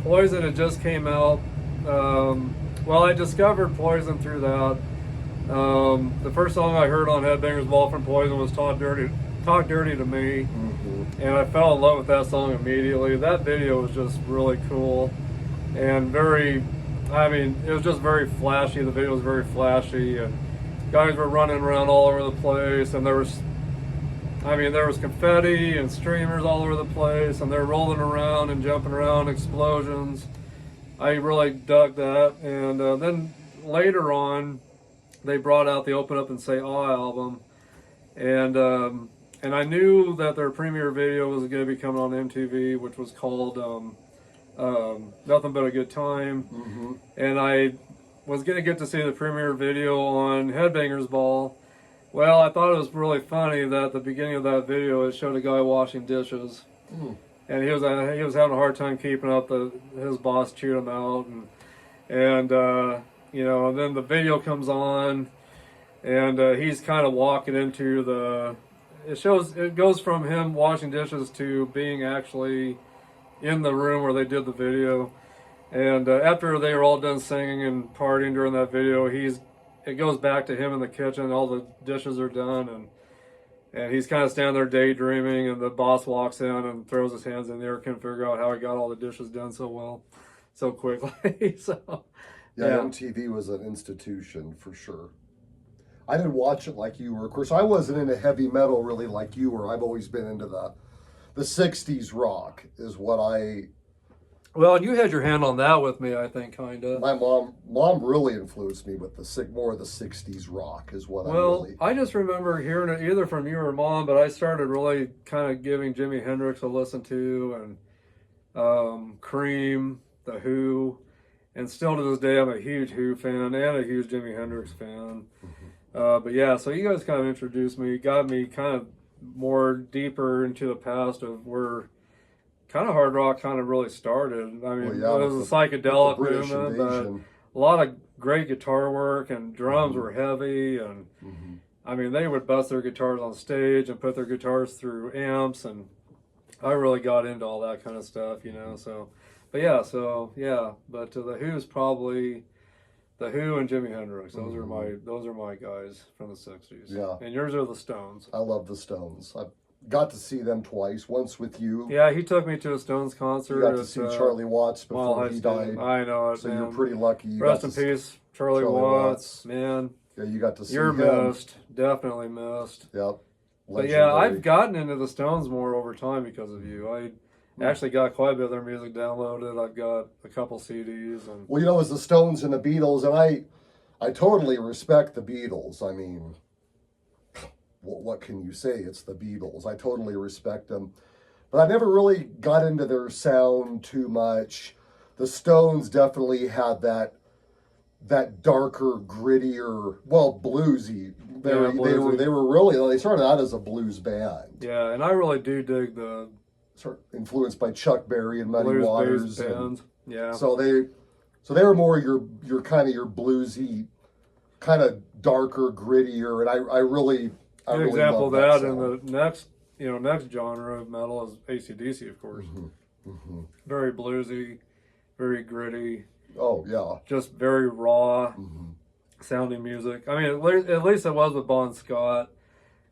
Poison had just came out. I discovered Poison through that. The first song I heard on Headbangers Ball from Poison was "Talk Dirty to Me," and I fell in love with that song immediately. That video was just really cool and it was just very flashy. The video was very flashy, and guys were running around all over the place, and there was confetti and streamers all over the place, and they're rolling around and jumping around, explosions. I really dug that, and then later on, they brought out the Open Up and Say "Ah" album, and I knew that their premiere video was going to be coming on MTV, which was called Nothing But a Good Time, and I was going to get to see the premiere video on Headbangers Ball. Well, I thought it was really funny that at the beginning of that video, it showed a guy washing dishes, and he was having a hard time keeping up. His boss chewed him out, and then the video comes on, and he's kind of walking into the. It goes from him washing dishes to being actually in the room where they did the video, and after they were all done singing and partying during that video, it goes back to him in the kitchen. All the dishes are done, and he's kind of standing there daydreaming, and the boss walks in and throws his hands in the air, can't figure out how he got all the dishes done so well, so quickly. Yeah, MTV was an institution for sure. I didn't watch it like you were. Of course, I wasn't into heavy metal really like you were. I've always been into the 60s rock is what I... Well, you had your hand on that with me, I think, kind of. My mom really influenced me with more of the 60s rock is what I just remember hearing it either from you or Mom, but I started really kind of giving Jimi Hendrix a listen to, and Cream, The Who, and still to this day I'm a huge Who fan and a huge Jimi Hendrix fan. But yeah, so you guys kind of introduced me, got me kind of more deeper into the past of where kind of hard rock kind of really started. I mean, it was a psychedelic movement, but a lot of great guitar work, and drums were heavy, and I mean, they would bust their guitars on stage and put their guitars through amps, and I really got into all that kind of stuff, so. But the Who's probably the Who and Jimi Hendrix. Those are my guys from the 60s. Yeah. And yours are the Stones. I love the Stones. I got to see them twice. Once with you. Yeah, he took me to a Stones concert. You got to see Charlie Watts before he died. I know it. So man. you're pretty lucky. Rest in peace, Charlie Watts. Man. Yeah, you got to see You're him. missed. Definitely missed. Yep. But yeah, legendary. I've gotten into the Stones more over time because of you. I actually got quite a bit of their music downloaded. I've got a couple CDs. And Well, it was the Stones and the Beatles, and I totally respect the Beatles. I mean, what can you say? It's the Beatles. I totally respect them. But I never really got into their sound too much. The Stones definitely had that darker, grittier, well, bluesy. They were really, they started out as a blues band. Yeah, and I really do dig the Sort of influenced by Chuck Berry and Muddy blues Waters. based bands. Yeah. So they were more your kind of your bluesy, kind of darker, grittier, and I really An really example of love that in sound. the next genre of metal is AC/DC, of course. Very bluesy, very gritty, Oh yeah. just very raw sounding music. I mean, at least it was with Bon Scott,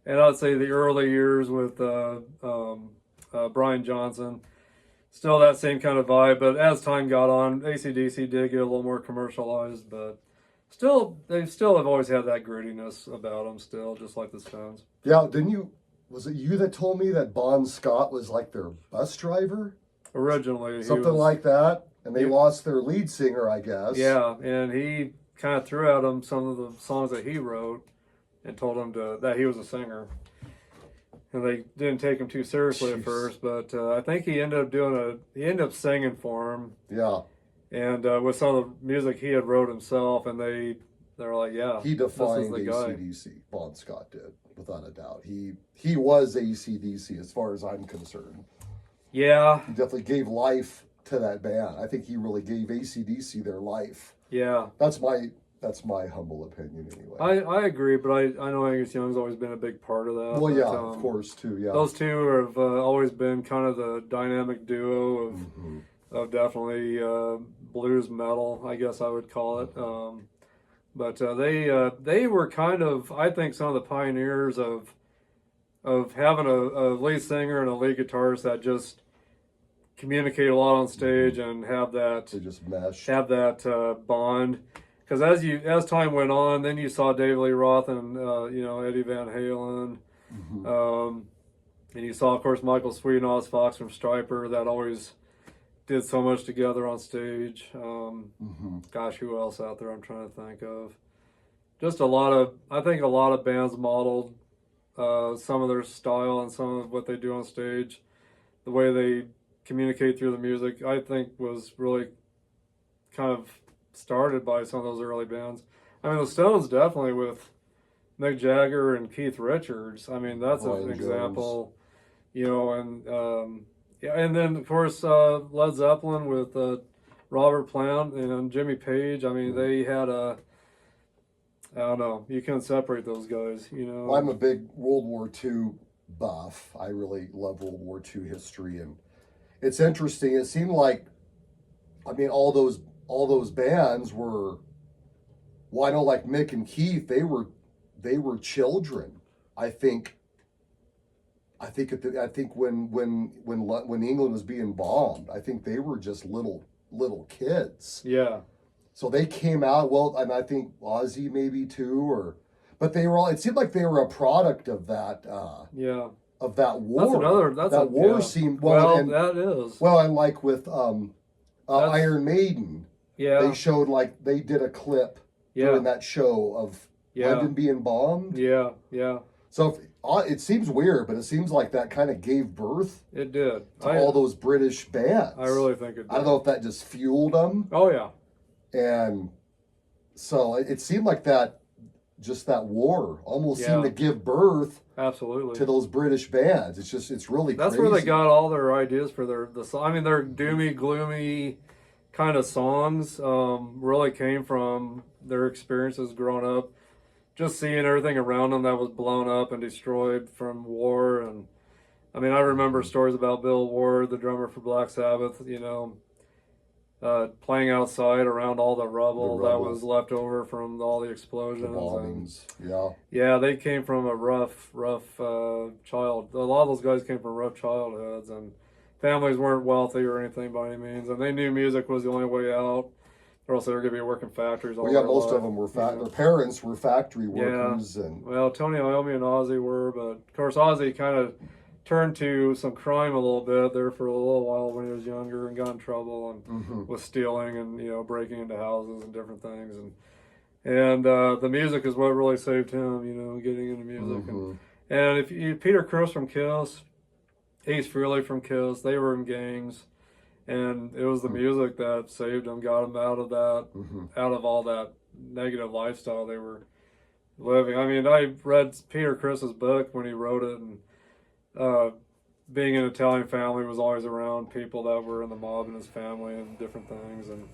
and I'd say the early years with Brian Johnson, still that same kind of vibe. But as time got on, AC/DC did get a little more commercialized, but they still have always had that grittiness about them. Still, just like the Stones. Yeah, was it you that told me that Bon Scott was like their bus driver? Originally, he Something was, like that? And they he- lost their lead singer, I guess. Yeah, and he kind of threw at him some of the songs that he wrote, and told him that he was a singer. And they didn't take him too seriously at Jeez. first, but I think he ended up singing for him, Yeah. and with some of the music he had wrote himself, and they're like, yeah, He this is defined the guy. AC/DC. Bon Scott did, without a doubt. He was AC/DC as far as I'm concerned. Yeah, He definitely gave life to that band. I think he really gave AC/DC their life. yeah. That's my humble opinion anyway. I agree, but I know Angus Young's always been a big part of that. Well, yeah, but, of course, too, yeah. Those two have always been kind of the dynamic duo of definitely blues metal, I guess I would call it. But they were kind of, I think, some of the pioneers of having a lead singer and a lead guitarist that just communicate a lot on stage and have that They just meshed. bond. Because as time went on, then you saw David Lee Roth and Eddie Van Halen, and you saw, of course, Michael Sweet and Oz Fox from Stryper that always did so much together on stage. Gosh, who else out there I'm trying to think of? Just I think a lot of bands modeled some of their style and some of what they do on stage. The way they communicate through the music, I think, was really kind of started by some of those early bands. I mean, the Stones definitely with Mick Jagger and Keith Richards. I mean, that's Brian an Jones. example, and yeah, and then of course Led Zeppelin with Robert Plant and Jimmy Page. I mean, they had I don't know, you can't separate those guys, Well, I'm a big World War II buff. I really love World War II history, and it's interesting. It seemed like, I mean, all those bands were. Well, I know, like Mick and Keith, they were children. I think when England was being bombed, I think they were just little kids. Yeah. So they came out, well, and I think Ozzy maybe too, but they were all. It seemed like they were a product of that. Yeah. Of that war. That war yeah. seemed that is. well, and like with Iron Maiden, Yeah. they showed, like, they did a clip during that show of London being bombed. Yeah, yeah. So it seems weird, but it seems like that kind of gave birth It did. to all those British bands. I really think it did. I don't know if that just fueled them. Oh, yeah. And so it seemed like that war almost seemed to give birth Absolutely. to those British bands. It's really That's crazy. where they got all their ideas for their doomy, gloomy kind of songs really came from their experiences growing up, just seeing everything around them that was blown up and destroyed from war. And I mean, I remember stories about Bill Ward, the drummer for Black Sabbath, playing outside around all the rubble that was left over from all the explosions. The bombings. Yeah. Yeah, they came from a rough child. A lot of those guys came from rough childhoods, and families weren't wealthy or anything by any means, and they knew music was the only way out. or else they're going to be working factories all Well, yeah, their most life. of them were their parents were factory workers, and Well, Tony Iommi and Ozzy were, but of course Ozzy kind of turned to some crime a little bit there for a little while when he was younger and got in trouble and with stealing and breaking into houses and different things, and the music is what really saved him, getting into music. And if Peter Criss from Kiss, Ace Frehley from Kiss, they were in gangs, and it was the music that saved them, got them out of that, out of all that negative lifestyle they were living. I mean, I read Peter Criss's book when he wrote it, and being an Italian family, was always around people that were in the mob in his family and different things, and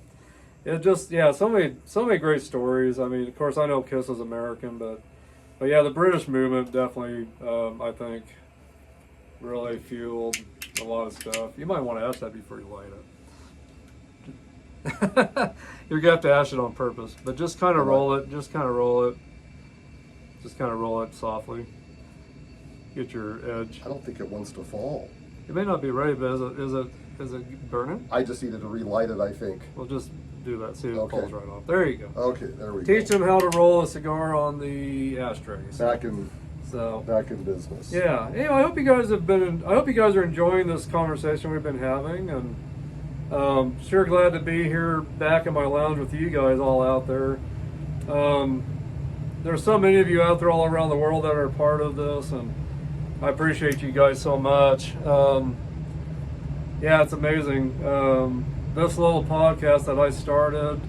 it just, so many great stories. I mean, of course, I know Kiss is American, but yeah, the British movement definitely, I think, really fueled a lot of stuff. You might want to ash that before you light it. You're gonna have to ash it on purpose, but just kind of roll it. Just kind of roll it softly. Get your edge. I don't think it wants to fall. It may not be ready, but is it burning? I just needed to relight it, I think. We'll just do that. See if it falls right off. There you go. Okay, there we go. Teach them how to roll a cigar on the ashtray. Back in business. Yeah. Anyway, I hope you guys are enjoying this conversation we've been having, and sure glad to be here back in my lounge with you guys all out there. There's so many of you out there all around the world that are part of this, and I appreciate you guys so much. It's amazing. This little podcast that I started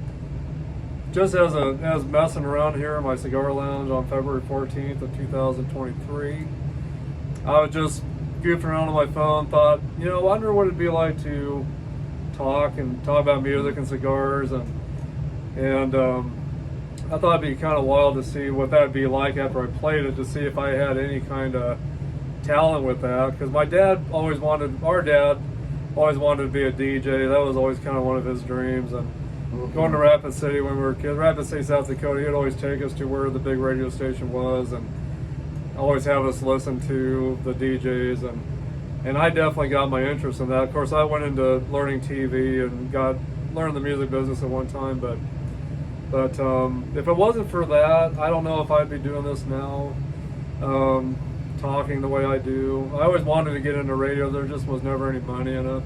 just as messing around here in my cigar lounge on February 14th of 2023. I was just goofing around on my phone, thought, I wonder what it'd be like to talk about music and cigars, and I thought it'd be kind of wild to see what that'd be like after I played it, to see if I had any kind of talent with that, because our dad always wanted to be a DJ. That was always kind of one of his dreams, and going to Rapid City when we were kids, Rapid City, South Dakota, he'd always take us to where the big radio station was and always have us listen to the DJs, and I definitely got my interest in that. Of course, I went into learning TV and learned the music business at one time, but if it wasn't for that, I don't know if I'd be doing this now, talking the way I do. I always wanted to get into radio. There just was never any money in it.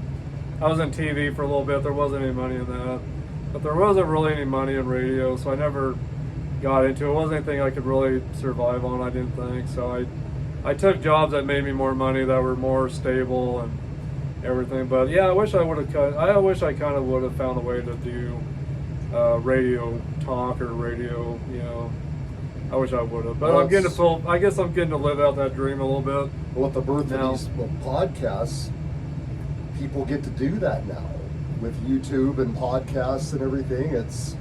I was in TV for a little bit. There wasn't any money in that. But there wasn't really any money in radio, so I never got into it. It wasn't anything I could really survive on, I didn't think. So I took jobs that made me more money, that were more stable and everything. But yeah, I wish I kind of would have found a way to do radio talk or radio, I wish I would have. But I guess I'm getting to live out that dream a little bit. Well, with the birth of these podcasts, people get to do that now. With YouTube and podcasts and everything, it's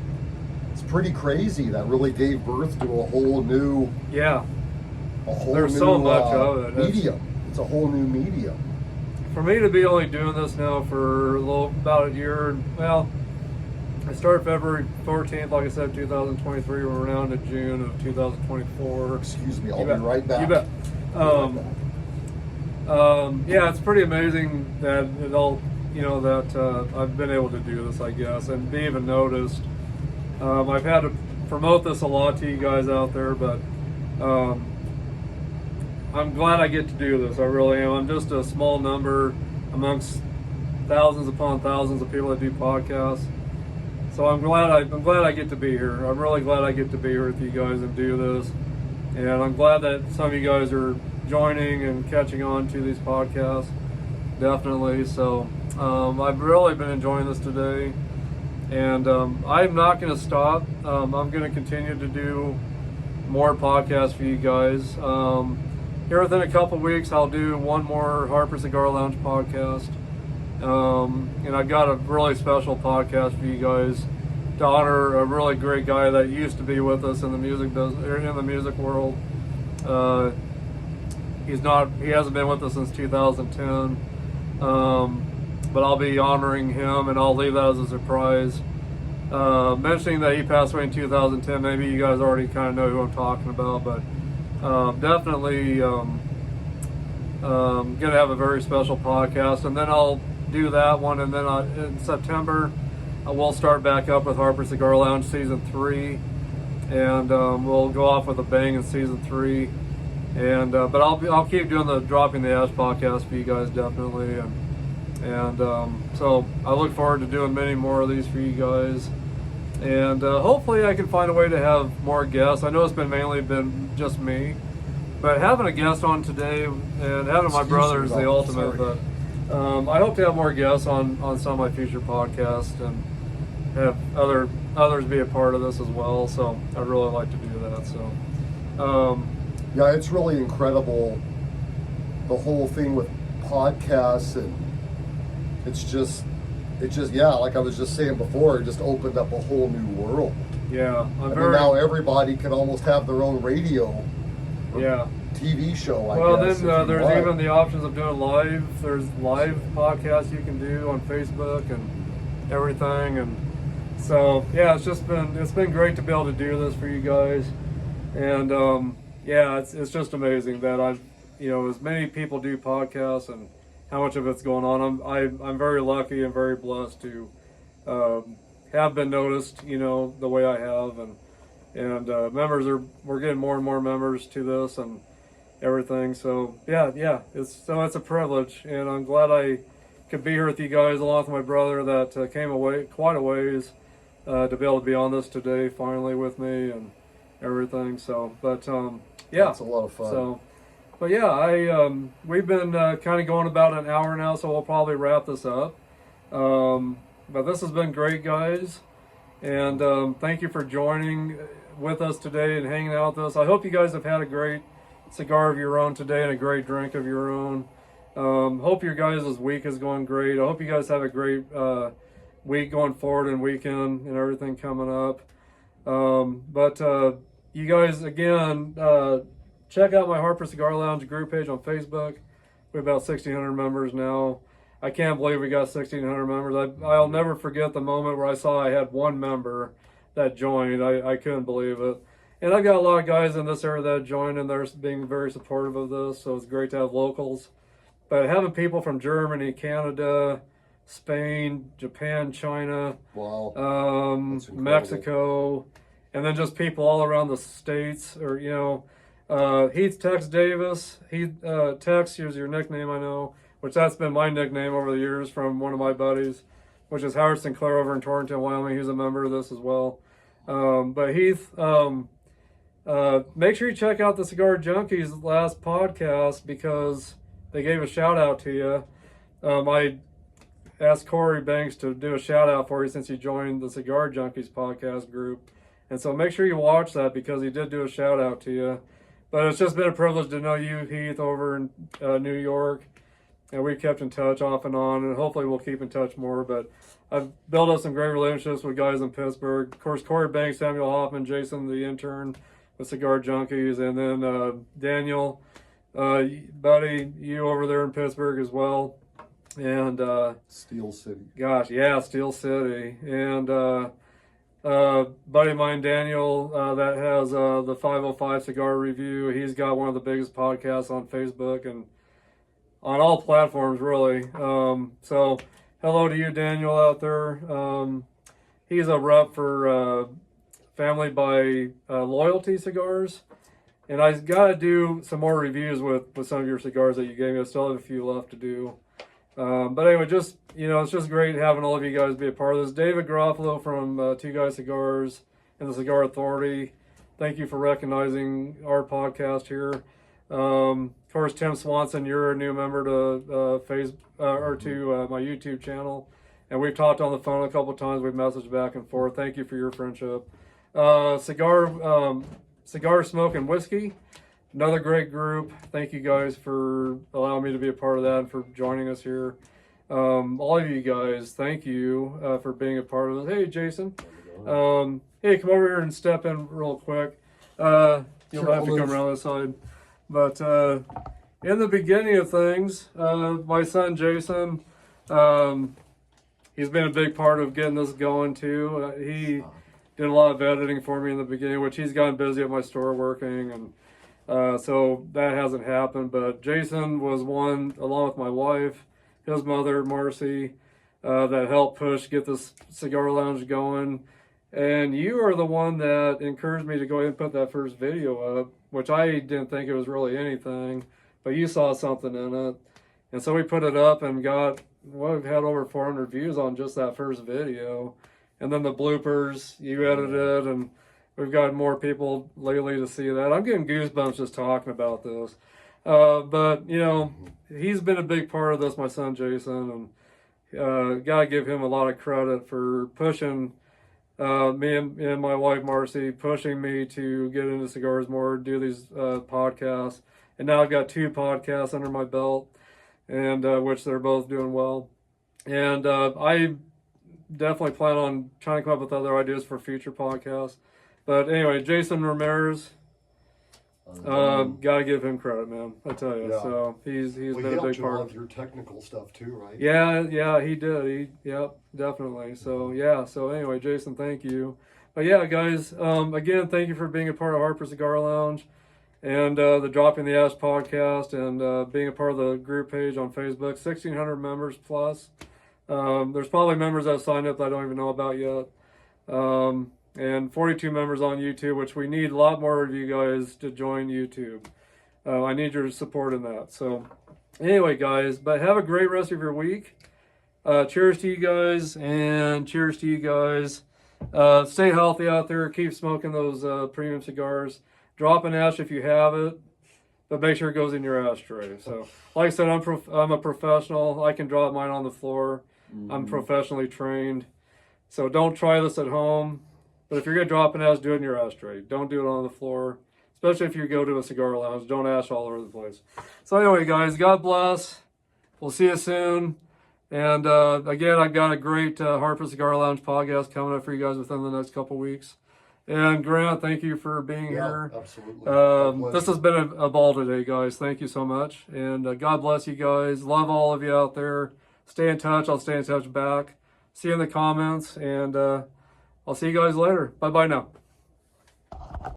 pretty crazy. That really gave birth to a whole new there's so much of it. Medium. It's a whole new medium. For me to be only doing this now for about a year, well, I started February 14th, like I said, 2023. We're now into June of 2024. Excuse me, I'll be right back. You bet. It's pretty amazing that it all. That I've been able to do this, I guess, and be even noticed. I've had to promote this a lot to you guys out there, but I'm glad I get to do this. I really am. I'm just a small number amongst thousands upon thousands of people that do podcasts. So I'm glad I get to be here. I'm really glad I get to be here with you guys and do this. And I'm glad that some of you guys are joining and catching on to these podcasts. Definitely. So I've really been enjoying this today, and I'm not going to stop. I'm going to continue to do more podcasts for you guys. Here within a couple weeks, I'll do one more Harper Cigar Lounge podcast, and I've got a really special podcast for you guys to honor a really great guy that used to be with us in the music business, in the music world. He hasn't been with us since 2010. But I'll be honoring him, and I'll leave that as a surprise. Mentioning that he passed away in 2010, maybe you guys already kind of know who I'm talking about, but definitely going to have a very special podcast, and then I'll do that one, and then in September we'll start back up with Harper Cigar Lounge Season 3, and we'll go off with a bang in Season 3. And but I'll keep doing the Dropping the Ash podcast for you guys, definitely, and so I look forward to doing many more of these for you guys, and hopefully I can find a way to have more guests. I know it's mainly been just me, but having a guest on today and having my brother is the ultimate. But I hope to have more guests on some of my future podcasts and have others be a part of this as well. So I'd really like to do that. So yeah, it's really incredible, the whole thing with podcasts, and it's just yeah, like I was just saying before, it just opened up a whole new world. Yeah, now everybody can almost have their own radio. Yeah. TV show, I guess. Then there's even the options of doing live. There's live podcasts you can do on Facebook and everything, and so yeah, it's been great to be able to do this for you guys, and yeah, it's just amazing that as many people do podcasts and how much of it's going on. I'm very lucky and very blessed to have been noticed, the way I have, and we're getting more and more members to this and everything. So yeah, it's a privilege, and I'm glad I could be here with you guys along with my brother that came away quite a ways to be able to be on this today finally with me and everything. So, but yeah, it's a lot of fun. So, but yeah, we've been kind of going about an hour now, so we'll probably wrap this up. But this has been great, guys, and thank you for joining with us today and hanging out with us. I hope you guys have had a great cigar of your own today and a great drink of your own. Hope your guys' week is going great. I hope you guys have a great week going forward and weekend and everything coming up. But you guys, again, check out my Harper Cigar Lounge group page on Facebook. We have about 1,600 members now. I can't believe we got 1,600 members. I'll never forget the moment where I saw I had one member that joined. I couldn't believe it. And I've got a lot of guys in this area that joined, and they're being very supportive of this, so it's great to have locals. But having people from Germany, Canada, Spain, Japan, China, wow, Mexico, and then just people all around the States, or, Heath Tex Davis. Tex, here's your nickname, I know, which that's been my nickname over the years from one of my buddies, which is Howard Sinclair over in Torrington, Wyoming. He's a member of this as well. But Heath, make sure you check out the Cigar Junkies last podcast because they gave a shout out to you. I asked Corey Banks to do a shout out for you since you joined the Cigar Junkies podcast group. And so make sure you watch that because he did do a shout out to you. But it's just been a privilege to know you, Heath, over in New York. And we've kept in touch off and on, and hopefully we'll keep in touch more. But I've built up some great relationships with guys in Pittsburgh. Of course, Corey Banks, Samuel Hoffman, Jacen, the intern with Cigar Junkies, and then Daniel, buddy, you over there in Pittsburgh as well. And Steel City. Gosh, yeah, Steel City. And buddy of mine, Daniel, that has the 505 Cigar Review. He's got one of the biggest podcasts on Facebook and on all platforms, really. So hello to you, Daniel, out there. He's a rep for Family by Loyalty Cigars. And I've got to do some more reviews with some of your cigars that you gave me. I still have a few left to do. But anyway, just, it's just great having all of you guys be a part of this. David Garofalo from Two Guys Cigars and the Cigar Authority. Thank you for recognizing our podcast here. Of course, Tim Swanson, you're a new member to my YouTube channel, and we've talked on the phone a couple of times. We've messaged back and forth. Thank you for your friendship. Cigar Smoke and Whiskey, another great group. Thank you guys for allowing me to be a part of that and for joining us here. All of you guys, thank you for being a part of this. Hey, Jacen. Hey, come over here and step in real quick. You'll have to come around this side. But in the beginning of things, my son Jacen, he's been a big part of getting this going too. He did a lot of editing for me in the beginning, which he's gotten busy at my store working, and so that hasn't happened. But Jacen was one, along with my wife, his mother Marcy, that helped get this cigar lounge going. And you are the one that encouraged me to go ahead and put that first video up, which I didn't think it was really anything, but you saw something in it. And so we put it up and we've had over 400 views on just that first video. And then the bloopers, you edited, and we've got more people lately to see that. I'm getting goosebumps just talking about this. But, you know, he's been a big part of this, my son Jacen, and got to give him a lot of credit for pushing me and my wife Marcy, pushing me to get into cigars more, do these podcasts. And now I've got 2 podcasts under my belt, and which they're both doing well. And I definitely plan on trying to come up with other ideas for future podcasts. But anyway, Jacen Ramirez, gotta give him credit, man. I tell you. Yeah. So he's been a big part of your technical stuff too, right? Yeah, he did. Yep, definitely. So yeah. So anyway, Jacen, thank you. But yeah, guys, again, thank you for being a part of Harper Cigar Lounge and the Dropping the Ash podcast, and being a part of the group page on Facebook. 1,600 members plus. There's probably members that signed up that I don't even know about yet. And 42 members on YouTube, which we need a lot more of you guys to join YouTube. I need your support in that. So anyway, guys, but have a great rest of your week. Cheers to you guys, and cheers to you guys. Stay healthy out there. Keep smoking those premium cigars. Drop an ash if you have it, but make sure it goes in your ashtray. So like I said, I'm a professional. I can drop mine on the floor. I'm professionally trained. So don't try this at home. But if you're going to drop an ash, do it in your ashtray. Don't do it on the floor, especially if you go to a cigar lounge. Don't ash all over the place. So anyway, guys, God bless. We'll see you soon. And again, I've got a great Harper Cigar Lounge podcast coming up for you guys within the next couple weeks. And Grant, thank you for being here. Absolutely. This has been a ball today, guys. Thank you so much. And God bless you guys. Love all of you out there. Stay in touch. I'll stay in touch back. See you in the comments. And I'll see you guys later. Bye-bye now.